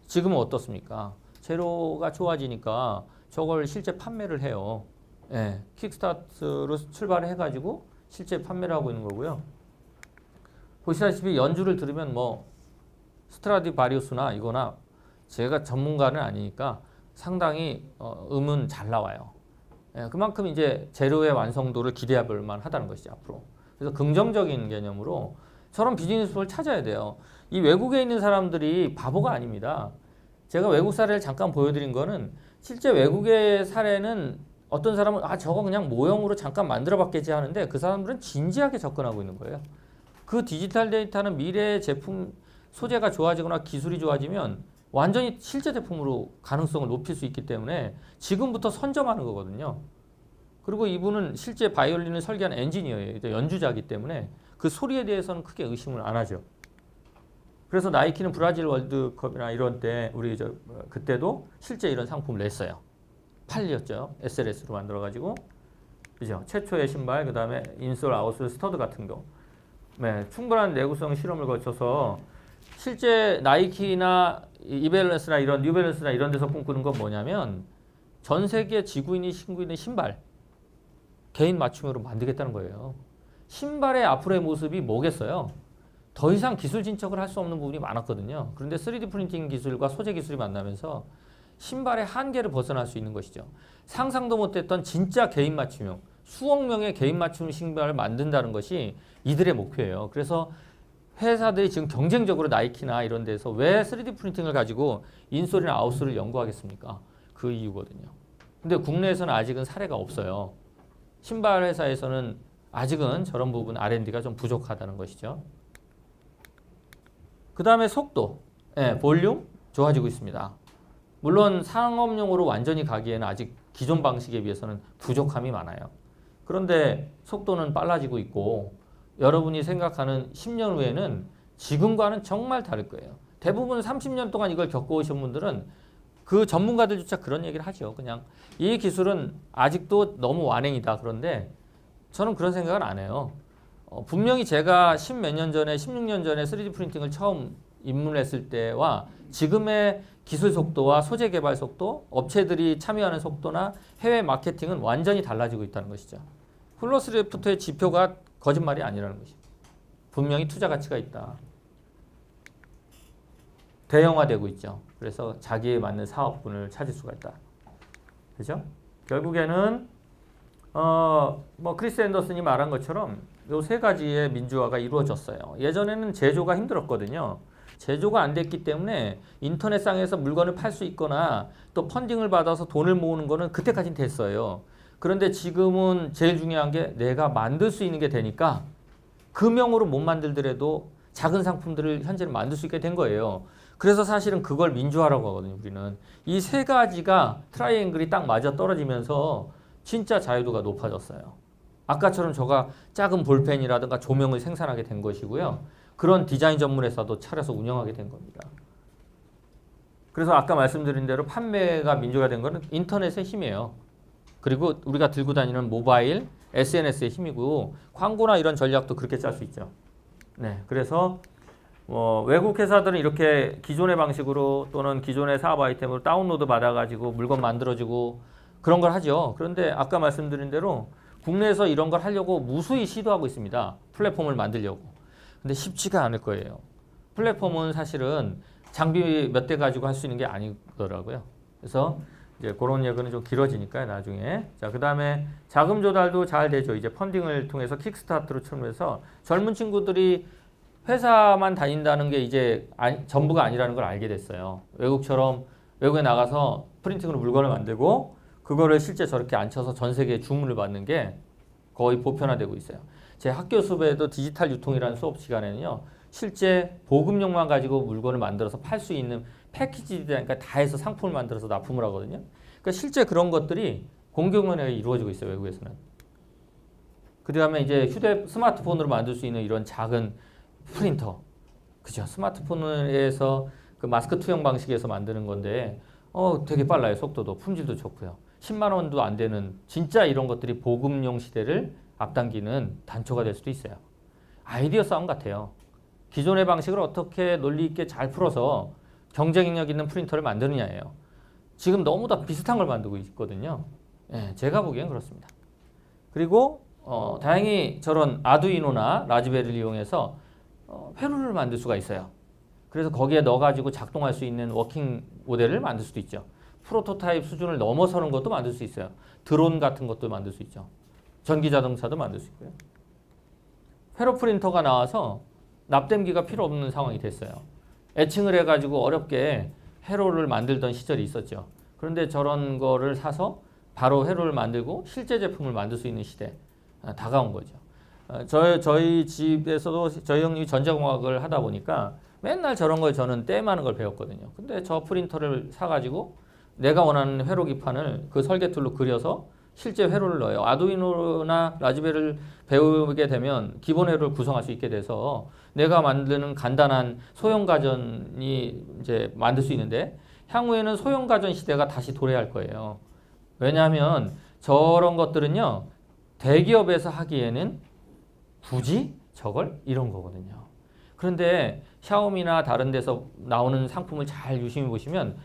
지금은 어떻습니까? 재료가 좋아지니까 저걸 실제 판매를 해요. 킥스타트로 출발을 해가지고 실제 판매를 하고 있는 거고요. 보시다시피 연주를 들으면 뭐 스트라디바리우스나 이거나 제가 전문가는 아니니까 상당히 음은 잘 나와요. 그만큼 이제 재료의 완성도를 기대해 볼 만하다는 것이죠, 앞으로. 그래서 긍정적인 개념으로 저런 비즈니스를 찾아야 돼요. 이 외국에 있는 사람들이 바보가 아닙니다. 제가 외국 사례를 잠깐 보여드린 거는 실제 외국의 사례는 어떤 사람은 저거 그냥 모형으로 잠깐 만들어 봤겠지 하는데 그 사람들은 진지하게 접근하고 있는 거예요. 그 디지털 데이터는 미래의 제품 소재가 좋아지거나 기술이 좋아지면 완전히 실제 제품으로 가능성을 높일 수 있기 때문에 지금부터 선점하는 거거든요. 그리고 이분은 실제 바이올린을 설계한 엔지니어예요. 연주자이기 때문에 그 소리에 대해서는 크게 의심을 안 하죠. 그래서 나이키는 브라질 월드컵이나 이런 때 우리 그때도 실제 이런 상품을 냈어요. 팔렸죠. SLS로 만들어가지고 그죠? 최초의 신발, 그 다음에 인솔, 아웃솔, 스터드 같은 거. 충분한 내구성 실험을 거쳐서 실제 나이키나 이밸런스나 이런 뉴밸런스나 이런 데서 꿈꾸는 건 뭐냐면 전 세계 지구인이 신고 있는 신발 개인 맞춤으로 만들겠다는 거예요. 신발의 앞으로의 모습이 뭐겠어요? 더 이상 기술 진척을 할 수 없는 부분이 많았거든요. 그런데 3D 프린팅 기술과 소재 기술이 만나면서 신발의 한계를 벗어날 수 있는 것이죠. 상상도 못했던 진짜 개인 맞춤형, 수억 명의 개인 맞춤 신발을 만든다는 것이 이들의 목표예요. 그래서 회사들이 지금 경쟁적으로 나이키나 이런 데서 왜 3D 프린팅을 가지고 인솔이나 아웃솔을 연구하겠습니까? 그 이유거든요. 근데 국내에서는 아직은 사례가 없어요. 신발 회사에서는 아직은 저런 부분 R&D가 좀 부족하다는 것이죠. 그 다음에 속도, 볼륨 좋아지고 있습니다. 물론 상업용으로 완전히 가기에는 아직 기존 방식에 비해서는 부족함이 많아요. 그런데 속도는 빨라지고 있고 여러분이 생각하는 10년 후에는 지금과는 정말 다를 거예요. 대부분 30년 동안 이걸 겪어오신 분들은 그 전문가들조차 그런 얘기를 하죠. 그냥 이 기술은 아직도 너무 완행이다. 그런데 저는 그런 생각은 안 해요. 분명히 제가 10몇 년 전에 16년 전에 3D 프린팅을 처음 입문했을 때와 지금의 기술 속도와 소재 개발 속도, 업체들이 참여하는 속도나 해외 마케팅은 완전히 달라지고 있다는 것이죠. 훌러스 레프트의 지표가 거짓말이 아니라는 것이. 분명히 투자 가치가 있다. 대형화되고 있죠. 그래서 자기에 맞는 사업군을 찾을 수가 있다. 그죠? 결국에는 뭐 크리스 앤더슨이 말한 것처럼 요 세 가지의 민주화가 이루어졌어요. 예전에는 제조가 힘들었거든요. 제조가 안 됐기 때문에 인터넷상에서 물건을 팔 수 있거나 또 펀딩을 받아서 돈을 모으는 거는 그때까지는 됐어요. 그런데 지금은 제일 중요한 게 내가 만들 수 있는 게 되니까 금형으로 못 만들더라도 작은 상품들을 현재는 만들 수 있게 된 거예요. 그래서 사실은 그걸 민주화라고 하거든요. 우리는 이 세 가지가 트라이앵글이 딱 맞아 떨어지면서 진짜 자유도가 높아졌어요. 아까처럼 저가 작은 볼펜이라든가 조명을 생산하게 된 것이고요. 그런 디자인 전문회사도 차려서 운영하게 된 겁니다. 그래서 아까 말씀드린 대로 판매가 민주화된 거는 인터넷의 힘이에요. 그리고 우리가 들고 다니는 모바일, SNS의 힘이고 광고나 이런 전략도 그렇게 짤 수 있죠. 네, 그래서 외국 회사들은 이렇게 기존의 방식으로 또는 기존의 사업 아이템으로 다운로드 받아가지고 물건 만들어주고 그런 걸 하죠. 그런데 아까 말씀드린 대로 국내에서 이런 걸 하려고 무수히 시도하고 있습니다. 플랫폼을 만들려고. 근데 쉽지가 않을 거예요. 플랫폼은 사실은 장비 몇 대 가지고 할 수 있는 게 아니더라고요. 그래서 이제 그런 얘기는 좀 길어지니까요, 나중에. 자, 그 다음에 자금 조달도 잘 되죠. 이제 펀딩을 통해서 킥스타트로 참여해서 젊은 친구들이 회사만 다닌다는 게 이제 전부가 아니라는 걸 알게 됐어요. 외국처럼 외국에 나가서 프린팅으로 물건을 만들고 그거를 실제 저렇게 앉혀서 전 세계에 주문을 받는 게 거의 보편화되고 있어요. 제 학교 수업에도 디지털 유통이라는 수업 시간에는요. 실제 보급용만 가지고 물건을 만들어서 팔 수 있는 패키지 그러니까 다 해서 상품을 만들어서 납품을 하거든요. 그러니까 실제 그런 것들이 공공연하게 이루어지고 있어요. 외국에서는. 그 다음에 이제 스마트폰으로 만들 수 있는 이런 작은 프린터. 그죠? 스마트폰에서 그 마스크 투영 방식에서 만드는 건데 되게 빨라요. 속도도 품질도 좋고요. 10만 원도 안 되는 진짜 이런 것들이 보급용 시대를 앞당기는 단초가 될 수도 있어요. 아이디어 싸움 같아요. 기존의 방식을 어떻게 논리 있게 잘 풀어서 경쟁력 있는 프린터를 만드느냐예요. 지금 너무 다 비슷한 걸 만들고 있거든요. 예, 제가 보기엔 그렇습니다. 그리고 다행히 저런 아두이노나 라즈베리를 이용해서 회로를 만들 수가 있어요. 그래서 거기에 넣어가지고 작동할 수 있는 워킹 모델을 만들 수도 있죠. 프로토타입 수준을 넘어서는 것도 만들 수 있어요. 드론 같은 것도 만들 수 있죠. 전기자동차도 만들 수 있고요. 회로 프린터가 나와서 납땜기가 필요 없는 상황이 됐어요. 애칭을 해가지고 어렵게 회로를 만들던 시절이 있었죠. 그런데 저런 거를 사서 바로 회로를 만들고 실제 제품을 만들 수 있는 시대 다가온 거죠. 저희 집에서도 저희 형님이 전자공학을 하다 보니까 맨날 저런 걸 저는 땜하는 걸 배웠거든요. 근데 저 프린터를 사가지고 내가 원하는 회로 기판을 그 설계 툴로 그려서 실제 회로를 넣어요. 아두이노나 라즈베리를 배우게 되면 기본 회로를 구성할 수 있게 돼서 내가 만드는 간단한 소형 가전이 이제 만들 수 있는데 향후에는 소형 가전 시대가 다시 도래할 거예요. 왜냐하면 저런 것들은요 대기업에서 하기에는 굳이 저걸 이런 거거든요. 그런데 샤오미나 다른 데서 나오는 상품을 잘 유심히 보시면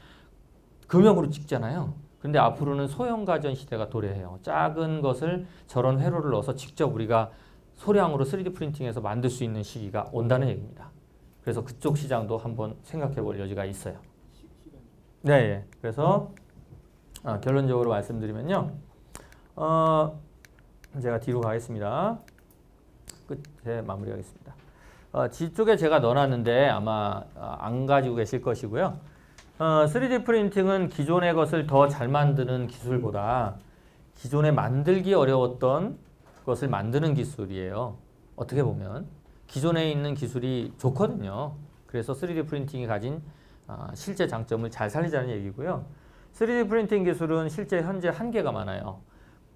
금형으로 찍잖아요. 근데 앞으로는 소형 가전 시대가 도래해요. 작은 것을 저런 회로를 넣어서 직접 우리가 소량으로 3D 프린팅해서 만들 수 있는 시기가 온다는 얘기입니다. 그래서 그쪽 시장도 한번 생각해 볼 여지가 있어요. 네, 예. 그래서 결론적으로 말씀드리면요. 제가 뒤로 가겠습니다. 끝에 마무리하겠습니다. 뒤쪽에 제가 넣어놨는데 아마 안 가지고 계실 것이고요. 3D 프린팅은 기존의 것을 더 잘 만드는 기술보다 기존에 만들기 어려웠던 것을 만드는 기술이에요. 어떻게 보면 기존에 있는 기술이 좋거든요. 그래서 3D 프린팅이 가진 실제 장점을 잘 살리자는 얘기고요. 3D 프린팅 기술은 실제 현재 한계가 많아요.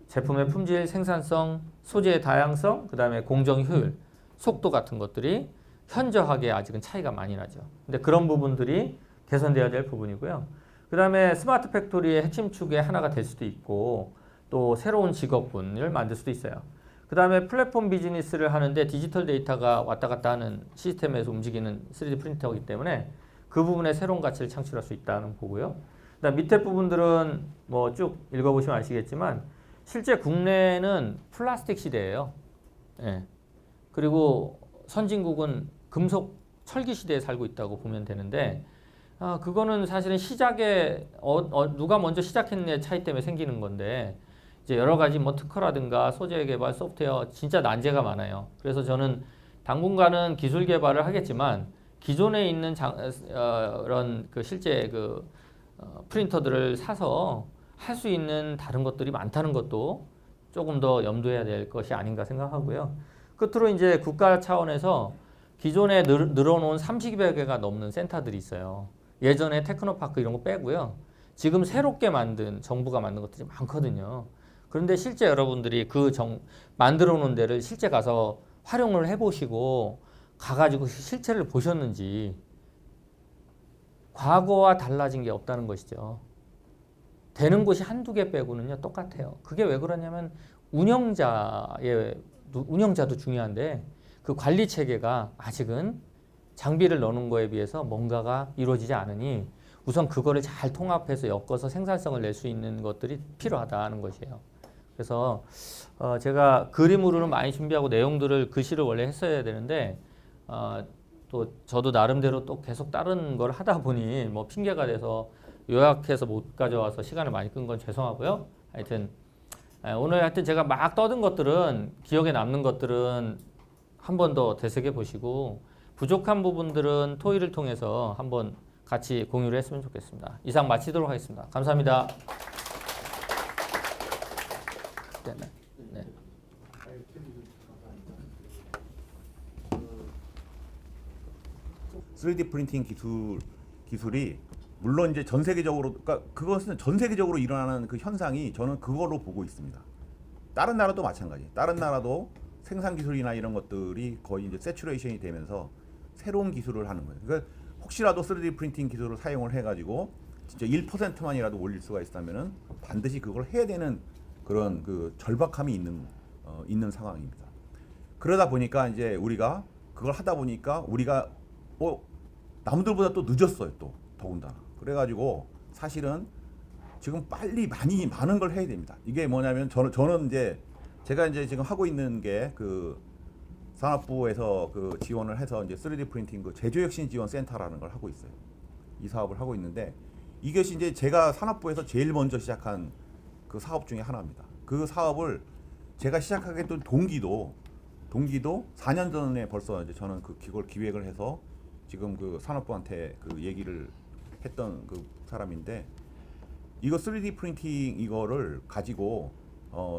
제품의 품질, 생산성, 소재의 다양성, 그 다음에 공정 효율, 속도 같은 것들이 현저하게 아직은 차이가 많이 나죠. 근데 그런 부분들이 개선돼야 될 부분이고요. 그 다음에 스마트 팩토리의 핵심 축의 하나가 될 수도 있고 또 새로운 직업군을 만들 수도 있어요. 그 다음에 플랫폼 비즈니스를 하는데 디지털 데이터가 왔다 갔다 하는 시스템에서 움직이는 3D 프린터이기 때문에 그 부분에 새로운 가치를 창출할 수 있다는 보고요. 그다음 밑에 부분들은 뭐 쭉 읽어보시면 아시겠지만 실제 국내는 플라스틱 시대예요. 예. 그리고 선진국은 금속 철기 시대에 살고 있다고 보면 되는데 그거는 사실은 시작에 누가 먼저 시작했느냐의 차이 때문에 생기는 건데 이제 여러 가지 뭐 특허라든가 소재 개발, 소프트웨어 진짜 난제가 많아요. 그래서 저는 당분간은 기술 개발을 하겠지만 기존에 있는 이런 그 실제 프린터들을 사서 할 수 있는 다른 것들이 많다는 것도 조금 더 염두해야 될 것이 아닌가 생각하고요. 끝으로 이제 국가 차원에서 기존에 늘어놓은 30여 개가 넘는 센터들이 있어요. 예전에 테크노파크 이런 거 빼고요. 지금 새롭게 정부가 만든 것들이 많거든요. 그런데 실제 여러분들이 만들어 놓은 데를 실제 가서 활용을 해보시고 가가지고 실체를 보셨는지 과거와 달라진 게 없다는 것이죠. 되는 곳이 한두 개 빼고는요 똑같아요. 그게 왜 그러냐면 운영자도 중요한데 그 관리 체계가 아직은 장비를 넣는 거에 비해서 뭔가가 이루어지지 않으니 우선 그거를 잘 통합해서 엮어서 생산성을 낼 수 있는 것들이 필요하다는 것이에요. 그래서 제가 그림으로는 많이 준비하고 내용들을 글씨를 원래 했어야 되는데 또 저도 나름대로 또 계속 다른 걸 하다 보니 뭐 핑계가 돼서 요약해서 못 가져와서 시간을 많이 끈 건 죄송하고요. 하여튼 오늘 제가 막 떠든 것들은 기억에 남는 것들은 한 번 더 되새겨 보시고 부족한 부분들은 토의를 통해서 한번 같이 공유를 했으면 좋겠습니다. 이상 마치도록 하겠습니다. 감사합니다. 네. 3D 프린팅 기술이 물론 이제 전 세계적으로 그러니까 그것은 전 세계적으로 일어나는 그 현상이 저는 그걸로 보고 있습니다. 다른 나라도 마찬가지. 다른 나라도 생산 기술이나 이런 것들이 거의 이제 세츄레이션이 되면서 새로운 기술을 하는 거예요. 그러니까 혹시라도 3D 프린팅 기술을 사용을 해가지고 진짜 1%만이라도 올릴 수가 있다면은 반드시 그걸 해야 되는 그런 그 절박함이 있는 상황입니다. 그러다 보니까 이제 우리가 그걸 하다 보니까 우리가 남들보다 또 늦었어요. 또 더군다나. 그래가지고 사실은 지금 빨리 많은 걸 해야 됩니다. 이게 뭐냐면 저는 이제 제가 이제 지금 하고 있는 게 그 산업부에서 그 지원을 해서 이제 3D 프린팅 그 제조혁신 지원 센터라는 걸 하고 있어요. 이 사업을 하고 있는데 이것이 이제 제가 산업부에서 제일 먼저 시작한 그 사업 중에 하나입니다. 그 사업을 제가 시작하게 된 동기도 4년 전에 벌써 이제 저는 그걸 기획을 해서 지금 그 산업부한테 그 얘기를 했던 그 사람인데 이거 3D 프린팅 이거를 가지고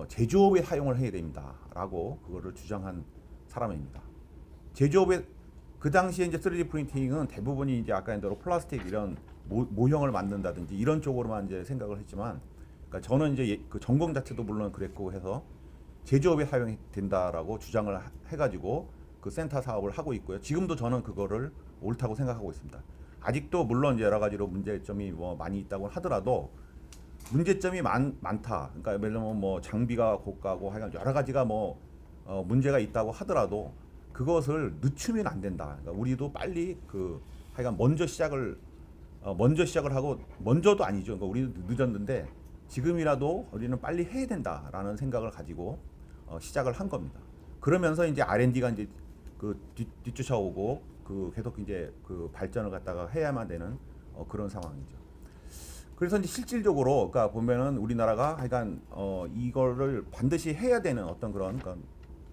제조업에 사용을 해야 됩니다라고 그거를 주장한 사람입니다. 제조업에 그 당시에 이제 3D 프린팅은 대부분이 이제 아까 얘기한 플라스틱 이런 모형을 만든다든지 이런 쪽으로만 이제 생각을 했지만, 그러니까 저는 이제 그 전공 자체도 물론 그랬고 해서 제조업에 사용이 된다라고 주장을 해가지고 그 센터 사업을 하고 있고요. 지금도 저는 그거를 옳다고 생각하고 있습니다. 아직도 물론 이제 여러 가지로 문제점이 뭐 많이 있다고 하더라도 문제점이 많다. 그러니까 예를 들면 뭐 장비가 고가고 하여간 여러 가지가 뭐 문제가 있다고 하더라도 그것을 늦추면 안 된다. 그러니까 우리도 빨리 하여간 먼저 시작을 하고 먼저도 아니죠. 그러니까 우리도 늦었는데 지금이라도 우리는 빨리 해야 된다라는 생각을 가지고 시작을 한 겁니다. 그러면서 이제 R&D가 이제 뒤쫓아오고 계속 이제 발전을 갖다가 해야만 되는 그런 상황이죠. 그래서 이제 실질적으로 그러니까 보면은 우리나라가 하여간 이거를 반드시 해야 되는 어떤 그런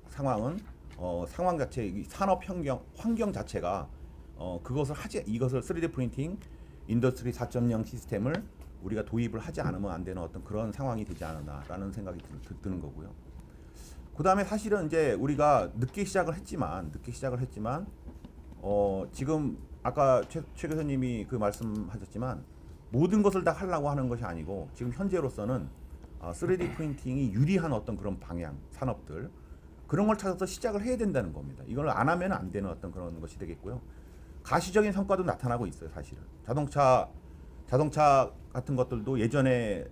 상황은 상황 자체, 이 산업 환경 자체가 이것을 3D 프린팅 인더스트리 4.0 시스템을 우리가 도입을 하지 않으면 안 되는 어떤 그런 상황이 되지 않았나라는 생각이 드는 거고요. 그다음에 사실은 이제 우리가 늦게 시작을 했지만 지금 아까 최 교수님이 그 말씀하셨지만 모든 것을 다 하려고 하는 것이 아니고 지금 현재로서는 3D 프린팅이 유리한 어떤 그런 방향, 산업들 그런 걸 찾아서 시작을 해야 된다는 겁니다. 이걸 안 하면 안 되는 어떤 그런 것이 되겠고요. 가시적인 성과도 나타나고 있어요, 사실은. 자동차 같은 것들도 예전에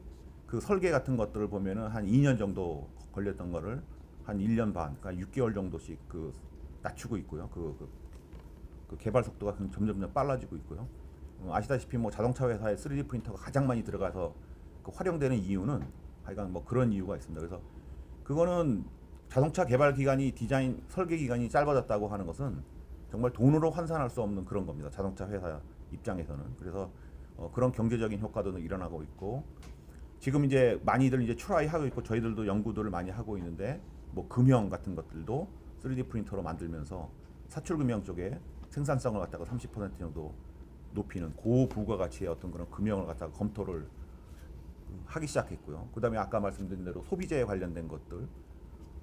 그 설계 같은 것들을 보면은 한 2년 정도 걸렸던 거를 한 1년 반, 그러니까 6개월 정도씩 낮추고 있고요. 그 개발 속도가 점점 빨라지고 있고요. 아시다시피 뭐 자동차 회사에 3D 프린터가 가장 많이 들어가서 활용되는 이유는 하여간 뭐 그런 이유가 있습니다. 그래서 그거는 자동차 개발 기간이 디자인 설계 기간이 짧아졌다고 하는 것은 정말 돈으로 환산할 수 없는 그런 겁니다. 자동차 회사 입장에서는. 그래서 그런 경제적인 효과도 일어나고 있고 지금 이제 많이들 이제 트라이하고 있고 저희들도 연구들을 많이 하고 있는데 뭐 금형 같은 것들도 3D 프린터로 만들면서 사출 금형 쪽에 생산성을 갖다가 30% 정도 높이는 고부가가치의 어떤 그런 금형을 갖다가 검토를 하기 시작했고요. 그다음에 아까 말씀드린 대로 소비재에 관련된 것들,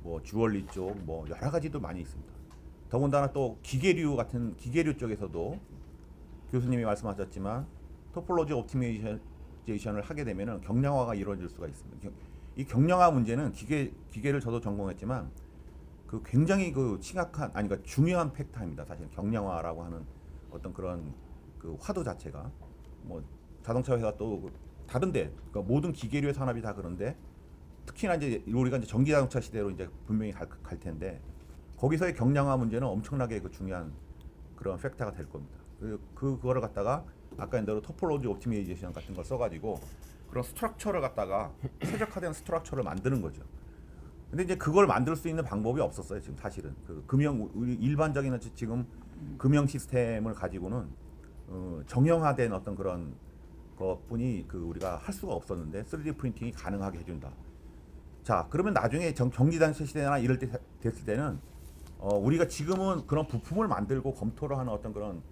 뭐 주얼리 쪽, 뭐 여러 가지도 많이 있습니다. 더군다나 또 기계류 같은 기계류 쪽에서도 교수님이 말씀하셨지만 토폴로지 옵티마이제이션을 하게 되면은 경량화가 이루어질 수가 있습니다. 이 경량화 문제는 기계를 저도 전공했지만 그 굉장히 그 심각한 아니 그러니까 중요한 팩터입니다. 사실 경량화라고 하는 어떤 그런 그 화두 자체가 뭐 자동차 회사 또 다른데 그러니까 모든 기계류의 산업이 다 그런데 특히나 이제 우리가 이제 전기 자동차 시대로 이제 분명히 갈 텐데 거기서의 경량화 문제는 엄청나게 그 중요한 그런 팩터가 될 겁니다. 그거를 갖다가 아까 얘기한 토폴로지 옵티마이제이션 같은 걸 써가지고 그런 스트럭처를 갖다가 최적화된 스트럭처를 만드는 거죠. 근데 이제 그걸 만들 수 있는 방법이 없었어요. 지금 사실은 그 금형 우리 일반적인 지금 금형 시스템을 가지고는 정형화된 어떤 그런 것뿐이 그 우리가 할 수가 없었는데 3D 프린팅이 가능하게 해준다. 자, 그러면 나중에 전기자동차 시대나 이럴 때 됐을 때는 우리가 지금은 그런 부품을 만들고 검토를 하는 어떤 그런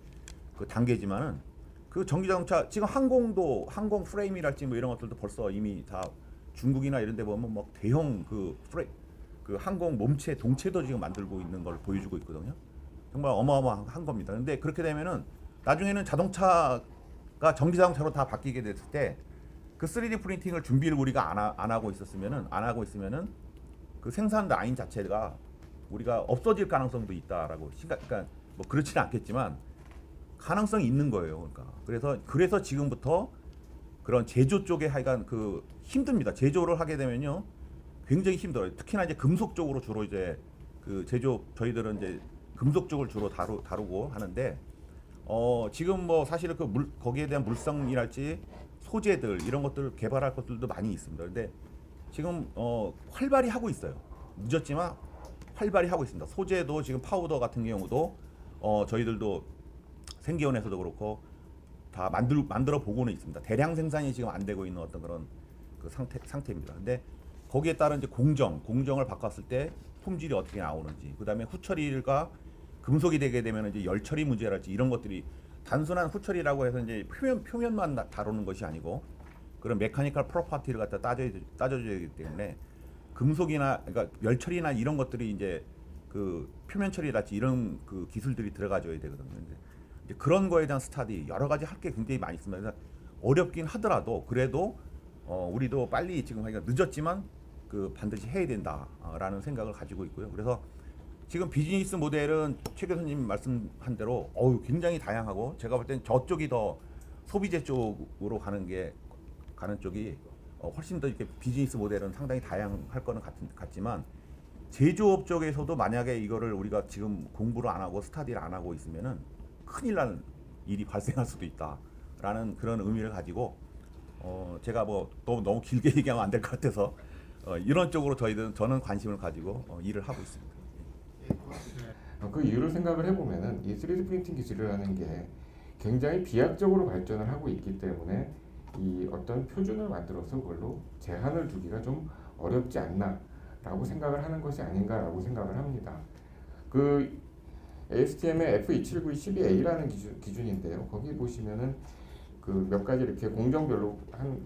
그 단계지만은 그 전기자동차 지금 항공 프레임이랄지 뭐 이런 것들도 벌써 이미 다 중국이나 이런 데 보면 뭐 대형 그 항공 몸체 동체도 지금 만들고 있는 걸 보여주고 있거든요. 정말 어마어마한 겁니다. 근데 그렇게 되면은 나중에는 자동차가 전기자동차로 다 바뀌게 됐을 때 그 3D 프린팅을 준비를 우리가 안 하고 있으면은 그 생산 라인 자체가 우리가 없어질 가능성도 있다라고 그러니까 뭐 그렇지는 않겠지만 가능성이 있는 거예요. 그러니까 그래서 지금부터 그런 제조 쪽에 하여간 그 힘듭니다. 제조를 하게 되면요 굉장히 힘들어요. 특히나 이제 금속 쪽으로 주로 이제 그 제조 저희들은 이제 금속 쪽을 주로 다루고 하는데 지금 뭐 사실은 거기에 대한 물성이랄지 소재들 이런 것들을 개발할 것들도 많이 있습니다. 근데 지금 활발히 하고 있어요. 늦었지만 활발히 하고 있습니다. 소재도 지금 파우더 같은 경우도 저희들도 생기원에서도 그렇고 다 만들어 보고는 있습니다. 대량 생산이 지금 안 되고 있는 어떤 그런 그 상태입니다. 근데 거기에 따른 이제 공정을 바꿨을 때 품질이 어떻게 나오는지, 그다음에 후처리가 금속이 되게 되면 이제 열 처리 문제랄지 이런 것들이 단순한 후처리라고 해서 이제 표면만 다루는 것이 아니고 그런 메카니컬 프로퍼티를 갖다 따져줘야 되기 때문에 금속이나 그러니까 열 처리나 이런 것들이 이제 그 표면 처리랄지 이런 그 기술들이 들어가줘야 되거든요. 이제 그런 거에 대한 스타디 여러 가지 할 게 굉장히 많이 있습니다. 그래서 어렵긴 하더라도 그래도 우리도 빨리 지금 하기가 늦었지만 그 반드시 해야 된다라는 생각을 가지고 있고요. 그래서 지금 비즈니스 모델은 최 교수님 말씀한 대로 굉장히 다양하고 제가 볼 때는 저쪽이 더 소비재 쪽으로 가는 쪽이 훨씬 더 이렇게 비즈니스 모델은 상당히 다양할 거는 같지만 제조업 쪽에서도 만약에 이거를 우리가 지금 공부를 안 하고 스타디를 안 하고 있으면은 큰일 날 일이 발생할 수도 있다라는 그런 의미를 가지고 제가 뭐 또 너무 길게 얘기하면 안 될 것 같아서 이런 쪽으로 저는 관심을 가지고 일을 하고 있습니다. 그 이유를 생각을 해보면은 이 3D 프린팅 기술이라는 게 굉장히 비약적으로 발전을 하고 있기 때문에 이 어떤 표준을 만들어서 그걸로 제한을 두기가 좀 어렵지 않나라고 생각을 하는 것이 아닌가라고 생각을 합니다. 그 ASTM의 F27912A라는 기준인데요. 거기 보시면은 그 몇 가지 이렇게 공정별로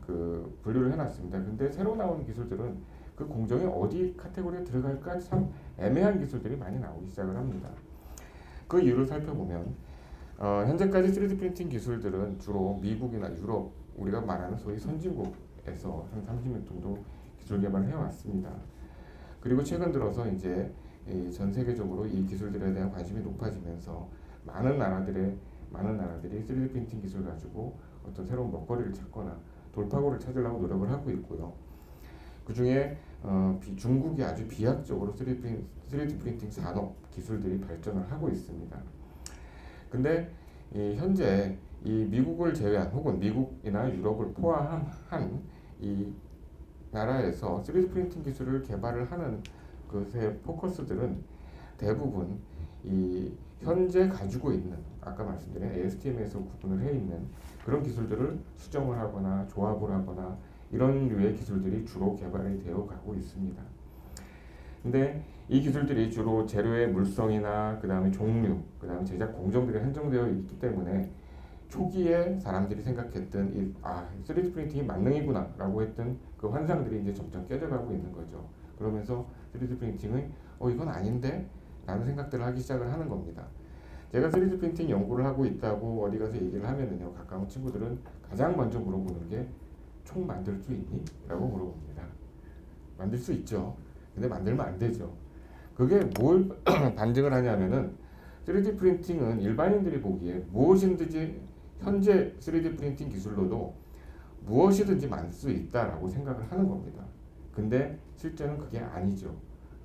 그 분류를 해놨습니다. 근데 새로 나오는 기술들은 그 공정이 어디 카테고리에 들어갈까 참 애매한 기술들이 많이 나오기 시작을 합니다. 그 이유를 살펴보면 현재까지 3D 프린팅 기술들은 주로 미국이나 유럽, 우리가 말하는 소위 선진국에서 한 30년 정도 기술 개발을 해왔습니다. 그리고 최근 들어서 이제 전 세계적으로 이 기술들에 대한 관심이 높아지면서 많은 나라들이 3D 프린팅 기술 가지고 어떤 새로운 먹거리를 찾거나 돌파구를 찾으려고 노력을 하고 있고요. 그 중에 중국이 아주 비약적으로 3D 프린팅 산업 기술들이 발전을 하고 있습니다. 근데 현재 이 미국을 제외한 혹은 미국이나 유럽을 포함한 이 나라에서 3D 프린팅 기술을 개발을 하는 그의 포커스들은 대부분 이 현재 가지고 있는 아까 말씀드린 ASTM에서 구분을 해 있는 그런 기술들을 수정을 하거나 조합을 하거나 이런 류의 기술들이 주로 개발이 되어 가고 있습니다. 근데 이 기술들이 주로 재료의 물성이나 그 다음에 종류, 그 다음에 제작 공정들이 한정되어 있기 때문에 초기에 사람들이 생각했던 3D 프린팅이 만능이구나 라고 했던 그 환상들이 이제 점점 깨져가고 있는 거죠. 그러면서 3D 프린팅은 이건 아닌데? 라는 생각들을 하기 시작을 하는 겁니다. 제가 3D 프린팅 연구를 하고 있다고 어디 가서 얘기를 하면은요, 가까운 친구들은 가장 먼저 물어보는 게 총 만들 수 있니? 라고 물어봅니다. 만들 수 있죠. 근데 만들면 안 되죠. 그게 뭘 반증을 하냐면은 3D 프린팅은 일반인들이 보기에 무엇이든지 현재 3D 프린팅 기술로도 무엇이든지 만들 수 있다라고 생각을 하는 겁니다. 근데 실제는 그게 아니죠.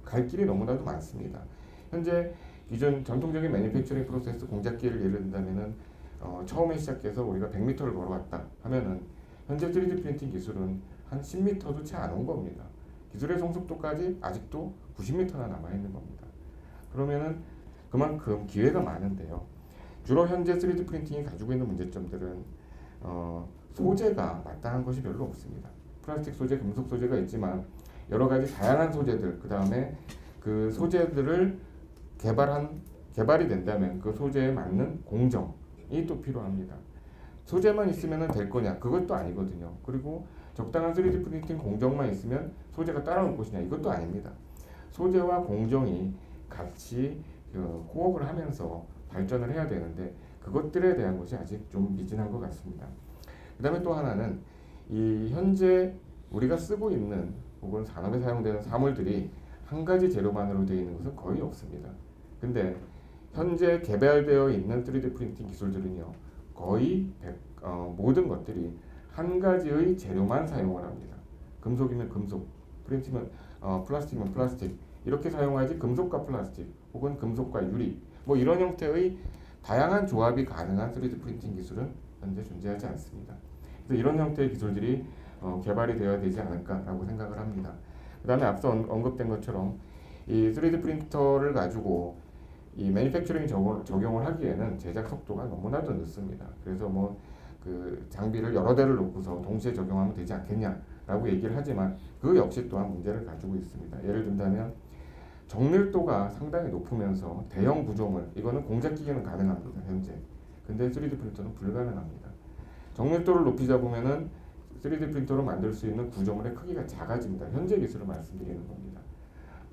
갈 길이 너무나도 많습니다. 현재 기존 전통적인 매니팩처링 프로세스 공작기를 예를 든다면은 처음에 시작해서 우리가 100m를 걸어왔다 하면은 현재 3D 프린팅 기술은 한 10m도 채 안 온 겁니다. 기술의 성숙도까지 아직도 90m나 남아 있는 겁니다. 그러면은 그만큼 기회가 많은데요. 주로 현재 3D 프린팅이 가지고 있는 문제점들은 소재가 마땅한 것이 별로 없습니다. 플라스틱 소재, 금속 소재가 있지만 여러 가지 다양한 소재들, 그 다음에 그 소재들을 개발이 된다면 그 소재에 맞는 공정이 또 필요합니다. 소재만 있으면 될 거냐? 그것도 아니거든요. 그리고 적당한 3D 프린팅 공정만 있으면 소재가 따라올 것이냐? 이것도 아닙니다. 소재와 공정이 같이 코업을 하면서 발전을 해야 되는데 그것들에 대한 것이 아직 좀 미진한 것 같습니다. 그 다음에 또 하나는 이 현재 우리가 쓰고 있는 혹은 산업에 사용되는 사물들이 한 가지 재료만으로 되어 있는 것은 거의 없습니다. 근데 현재 개발되어 있는 3D 프린팅 기술들은요, 거의 모든 것들이 한 가지의 재료만 사용을 합니다. 금속이면 금속, 프린트면 플라스틱이면 플라스틱, 이렇게 사용하지 금속과 플라스틱 혹은 금속과 유리 뭐 이런 형태의 다양한 조합이 가능한 3D 프린팅 기술은 현재 존재하지 않습니다. 그래서 이런 형태의 기술들이 개발이 되어야 되지 않을까라고 생각을 합니다. 그 다음에 앞서 언급된 것처럼 이 3D 프린터를 가지고 이 매니팩처링 적용을 하기에는 제작 속도가 너무나도 늦습니다. 그래서 뭐 그 장비를 여러 대를 놓고서 동시에 적용하면 되지 않겠냐라고 얘기를 하지만 그 역시 또한 문제를 가지고 있습니다. 예를 든다면 정밀도가 상당히 높으면서 대형 구조물, 이거는 공작기계는 가능합니다 현재. 근데 3D 프린터는 불가능합니다. 정밀도를 높이자 보면은 3D 프린터로 만들 수 있는 구조물의 크기가 작아집니다. 현재 기술을 말씀드리는 겁니다.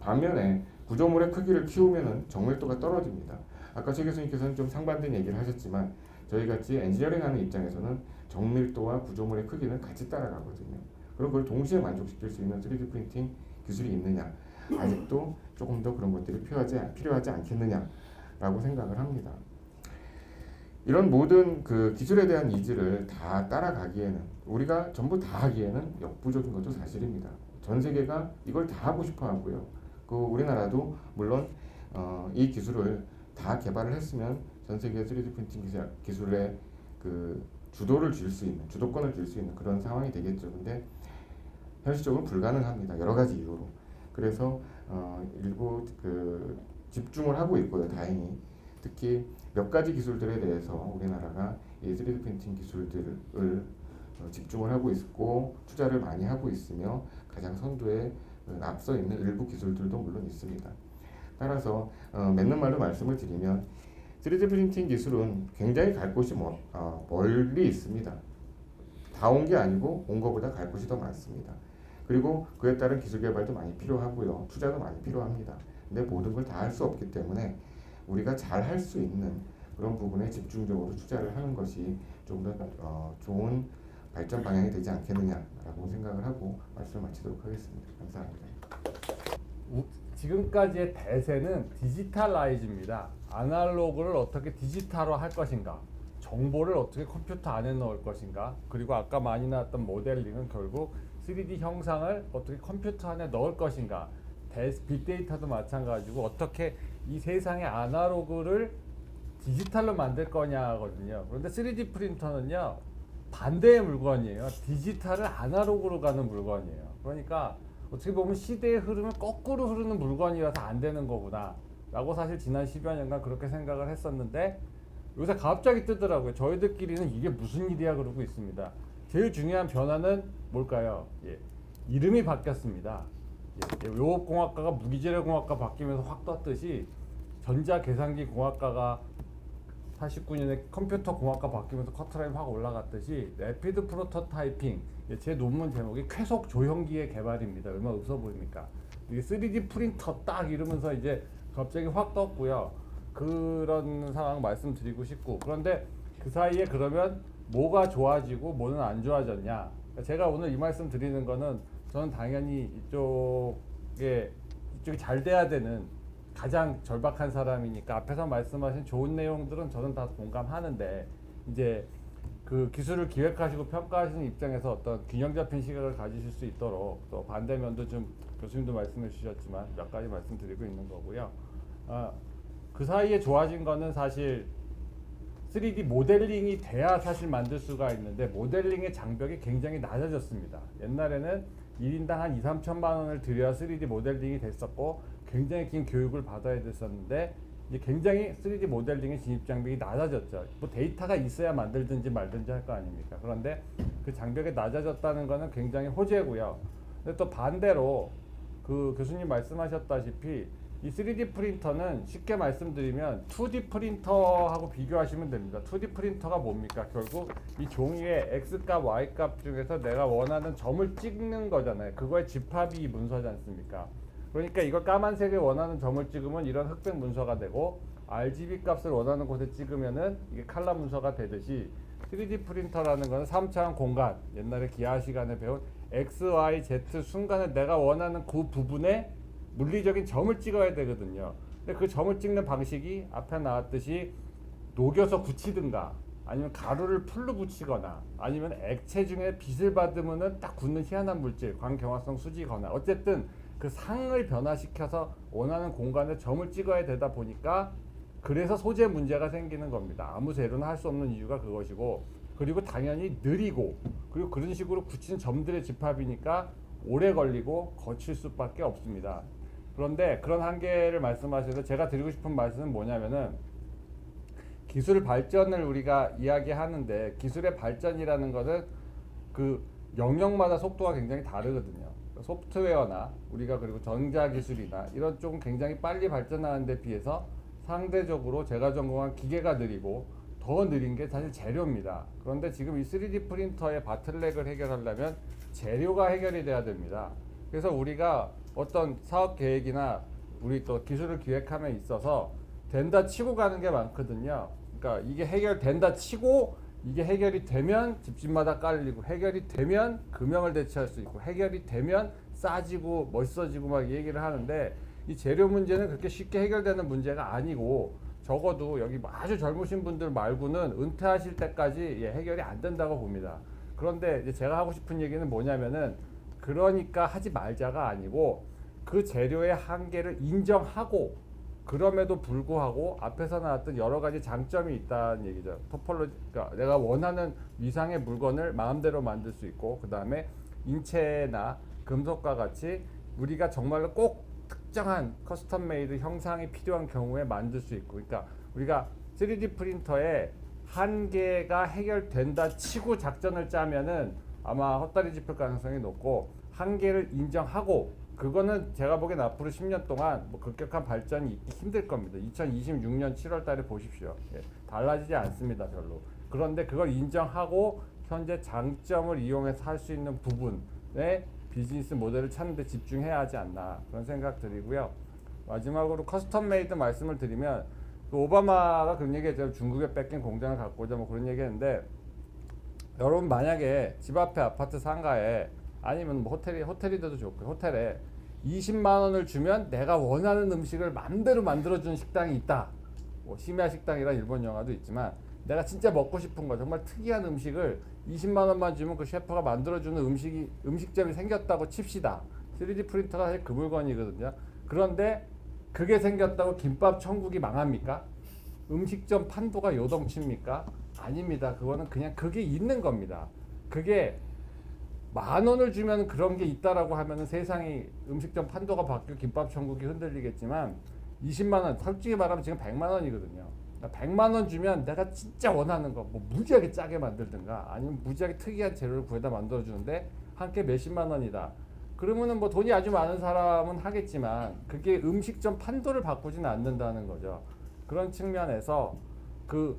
반면에 구조물의 크기를 키우면은 정밀도가 떨어집니다. 아까 최 교수님께서는 좀 상반된 얘기를 하셨지만 저희 같이 엔지니어링하는 입장에서는 정밀도와 구조물의 크기는 같이 따라가거든요. 그럼 그걸 동시에 만족시킬 수 있는 3D 프린팅 기술이 있느냐? 아직도 조금 더 그런 것들이 필요하지 않겠느냐라고 생각을 합니다. 이런 모든 그 기술에 대한 니즈를 다 따라가기에는, 우리가 전부 다 하기에는 역부족인 것도 사실입니다. 전 세계가 이걸 다 하고 싶어 하고요. 그 우리나라도 물론 이 기술을 다 개발을 했으면 전 세계 3D 프린팅 기술에 그 주도권을 줄 수 있는 그런 상황이 되겠죠. 근데 현실적으로 불가능합니다. 여러 가지 이유로. 그래서 일부 그 집중을 하고 있고요. 다행히 특히 몇 가지 기술들에 대해서 우리나라가 이 3D 프린팅 기술들을 집중을 하고 있고 투자를 많이 하고 있으며 가장 선두에 앞서 있는 일부 기술들도 물론 있습니다. 따라서 맺는 말로 말씀을 드리면 3D 프린팅 기술은 굉장히 갈 곳이 멀리 있습니다. 다 온 게 아니고 온 것보다 갈 곳이 더 많습니다. 그리고 그에 따른 기술 개발도 많이 필요하고요. 투자도 많이 필요합니다. 근데 모든 걸 다 할 수 없기 때문에 우리가 잘 할 수 있는 그런 부분에 집중적으로 투자를 하는 것이 좀 더 좋은 발전 방향이 되지 않겠느냐라고 생각을 하고 말씀을 마치도록 하겠습니다. 감사합니다. 지금까지의 대세는 디지털라이즈입니다. 아날로그를 어떻게 디지털화 할 것인가, 정보를 어떻게 컴퓨터 안에 넣을 것인가, 그리고 아까 많이 나왔던 모델링은 결국 3D 형상을 어떻게 컴퓨터 안에 넣을 것인가, 빅데이터도 마찬가지고 어떻게 이 세상의 아날로그를 디지털로 만들 거냐거든요. 그런데 3D 프린터는요 반대의 물건이에요. 디지털을 아날로그로 가는 물건이에요. 그러니까 어떻게 보면 시대의 흐름을 거꾸로 흐르는 물건이라서 안 되는 거구나 라고 사실 지난 10여 년간 그렇게 생각을 했었는데 요새 갑자기 뜨더라고요. 저희들끼리는 이게 무슨 일이야 그러고 있습니다. 제일 중요한 변화는 뭘까요? 예, 이름이 바뀌었습니다. 예, 요업공학과가 무기재료공학과 바뀌면서 확 떴듯이 전자계산기 공학과가 89년에 컴퓨터 공학과 바뀌면서 커트라인 확 올라갔듯이 래피드 프로토타이핑, 제 논문 제목이 쾌속 조형기의 개발입니다. 얼마나 없어 보입니까? 이게 3D 프린터 딱 이러면서 이제 갑자기 확 떴고요. 그런 상황 말씀드리고 싶고, 그런데 그 사이에 그러면 뭐가 좋아지고 뭐는 안 좋아졌냐? 제가 오늘 이 말씀 드리는 거는 저는 당연히 이쪽이 잘 돼야 되는 가장 절박한 사람이니까 앞에서 말씀하신 좋은 내용들은 저는 다 공감하는데, 이제 그 기술을 기획하시고 평가하시는 입장에서 어떤 균형 잡힌 시각을 가지실 수 있도록 또 반대면도 좀 교수님도 말씀해 주셨지만 몇 가지 말씀드리고 있는 거고요. 그 사이에 좋아진 거는 사실 3D 모델링이 돼야 사실 만들 수가 있는데 모델링의 장벽이 굉장히 낮아졌습니다. 옛날에는 1인당 한 2, 3천만 원을 들여야 3D 모델링이 됐었고 굉장히 긴 교육을 받아야 됐었는데 이제 굉장히 3D 모델링의 진입 장벽이 낮아졌죠. 뭐 데이터가 있어야 만들든지 말든지 할 거 아닙니까? 그런데 그 장벽이 낮아졌다는 거는 굉장히 호재고요. 근데 또 반대로 그 교수님 말씀하셨다시피 이 3D 프린터는 쉽게 말씀드리면 2D 프린터하고 비교하시면 됩니다. 2D 프린터가 뭡니까? 결국 이 종이의 X값, Y값 중에서 내가 원하는 점을 찍는 거잖아요. 그거의 집합이 문서지 않습니까? 그러니까 이걸 까만색에 원하는 점을 찍으면 이런 흑백 문서가 되고 RGB 값을 원하는 곳에 찍으면은 이게 칼라 문서가 되듯이 3D 프린터라는 거는 3차원 공간, 옛날에 기하 시간에 배운 X, Y, Z 순간에 내가 원하는 그 부분에 물리적인 점을 찍어야 되거든요. 근데 그 점을 찍는 방식이 앞에 나왔듯이 녹여서 굳히든가 아니면 가루를 풀로 붙이거나 아니면 액체 중에 빛을 받으면은 딱 굳는 희한한 물질, 광경화성 수지거나 어쨌든 그 상을 변화시켜서 원하는 공간에 점을 찍어야 되다 보니까 그래서 소재 문제가 생기는 겁니다. 아무 재료는 할 수 없는 이유가 그것이고, 그리고 당연히 느리고, 그리고 그런 식으로 붙인 점들의 집합이니까 오래 걸리고 거칠 수밖에 없습니다. 그런데 그런 한계를 말씀하셔서 제가 드리고 싶은 말씀은 뭐냐면은 기술 발전을 우리가 이야기하는데 기술의 발전이라는 것은 그 영역마다 속도가 굉장히 다르거든요. 소프트웨어나 우리가 그리고 전자기술이나 이런 쪽은 굉장히 빨리 발전하는 데 비해서 상대적으로 제가 전공한 기계가 느리고 더 느린 게 사실 재료입니다. 그런데 지금 이 3D 프린터의 바틀렉을 해결하려면 재료가 해결이 돼야 됩니다. 그래서 우리가 어떤 사업 계획이나 우리 또 기술을 기획함에 있어서 된다 치고 가는 게 많거든요. 그러니까 이게 해결된다 치고 이게 해결이 되면 집집마다 깔리고 해결이 되면 금형을 대체할 수 있고 해결이 되면 싸지고 멋있어지고 막 얘기를 하는데 이 재료 문제는 그렇게 쉽게 해결되는 문제가 아니고 적어도 여기 아주 젊으신 분들 말고는 은퇴하실 때까지 해결이 안 된다고 봅니다. 그런데 이제 제가 하고 싶은 얘기는 뭐냐면은 그러니까 하지 말자가 아니고 그 재료의 한계를 인정하고 그럼에도 불구하고 앞에서 나왔던 여러 가지 장점이 있다는 얘기죠. 토폴로지, 그러니까 내가 원하는 위상의 물건을 마음대로 만들 수 있고 그 다음에 인체나 금속과 같이 우리가 정말로 꼭 특정한 커스텀 메이드 형상이 필요한 경우에 만들 수 있고, 그러니까 우리가 3D 프린터의 한계가 해결된다 치고 작전을 짜면은 아마 헛다리 짚을 가능성이 높고, 한계를 인정하고 그거는 제가 보기엔 앞으로 10년 동안 뭐 급격한 발전이 있기 힘들 겁니다. 2026년 7월 달에 보십시오. 달라지지 않습니다, 별로. 그런데 그걸 인정하고 현재 장점을 이용해서 할 수 있는 부분에 비즈니스 모델을 찾는 데 집중해야 하지 않나 그런 생각 드리고요. 마지막으로 커스텀 메이드 말씀을 드리면 그 오바마가 그런 얘기했죠. 중국에 뺏긴 공장을 갖고 오자 뭐 그런 얘기했는데, 여러분 만약에 집 앞에 아파트 상가에 아니면 뭐 호텔이라도 좋고 호텔에 20만 원을 주면 내가 원하는 음식을 마음대로 만들어주는 식당이 있다. 뭐 심야 식당이라 일본 영화도 있지만 내가 진짜 먹고 싶은 거 정말 특이한 음식을 20만 원만 주면 그 셰프가 만들어주는 음식점이 생겼다고 칩시다. 3D 프린터가 사실 그 물건이거든요. 그런데 그게 생겼다고 김밥 천국이 망합니까? 음식점 판도가 요동칩니까? 아닙니다. 그거는 그냥 그게 있는 겁니다. 그게 10,000원을 주면 그런 게 있다라고 하면은 세상이 음식점 판도가 바뀌고 김밥 천국이 흔들리겠지만 20만 원, 솔직히 말하면 지금 100만 원이거든요. 100만 원 주면 내가 진짜 원하는 거, 뭐 무지하게 짜게 만들든가 아니면 무지하게 특이한 재료를 구해다 만들어 주는데 한 끼 몇십만 원이다. 그러면은 뭐 돈이 아주 많은 사람은 하겠지만 그게 음식점 판도를 바꾸지는 않는다는 거죠. 그런 측면에서 그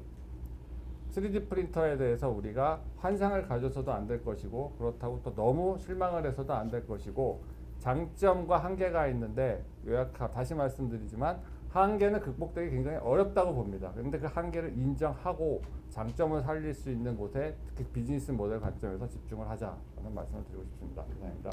3D 프린터에 대해서 우리가 환상을 가져서도 안 될 것이고 그렇다고 또 너무 실망을 해서도 안 될 것이고 장점과 한계가 있는데 다시 말씀드리지만 한계는 극복되기 굉장히 어렵다고 봅니다. 그런데 그 한계를 인정하고 장점을 살릴 수 있는 곳에 특히 비즈니스 모델 관점에서 집중을 하자는 말씀을 드리고 싶습니다. 감사합니다.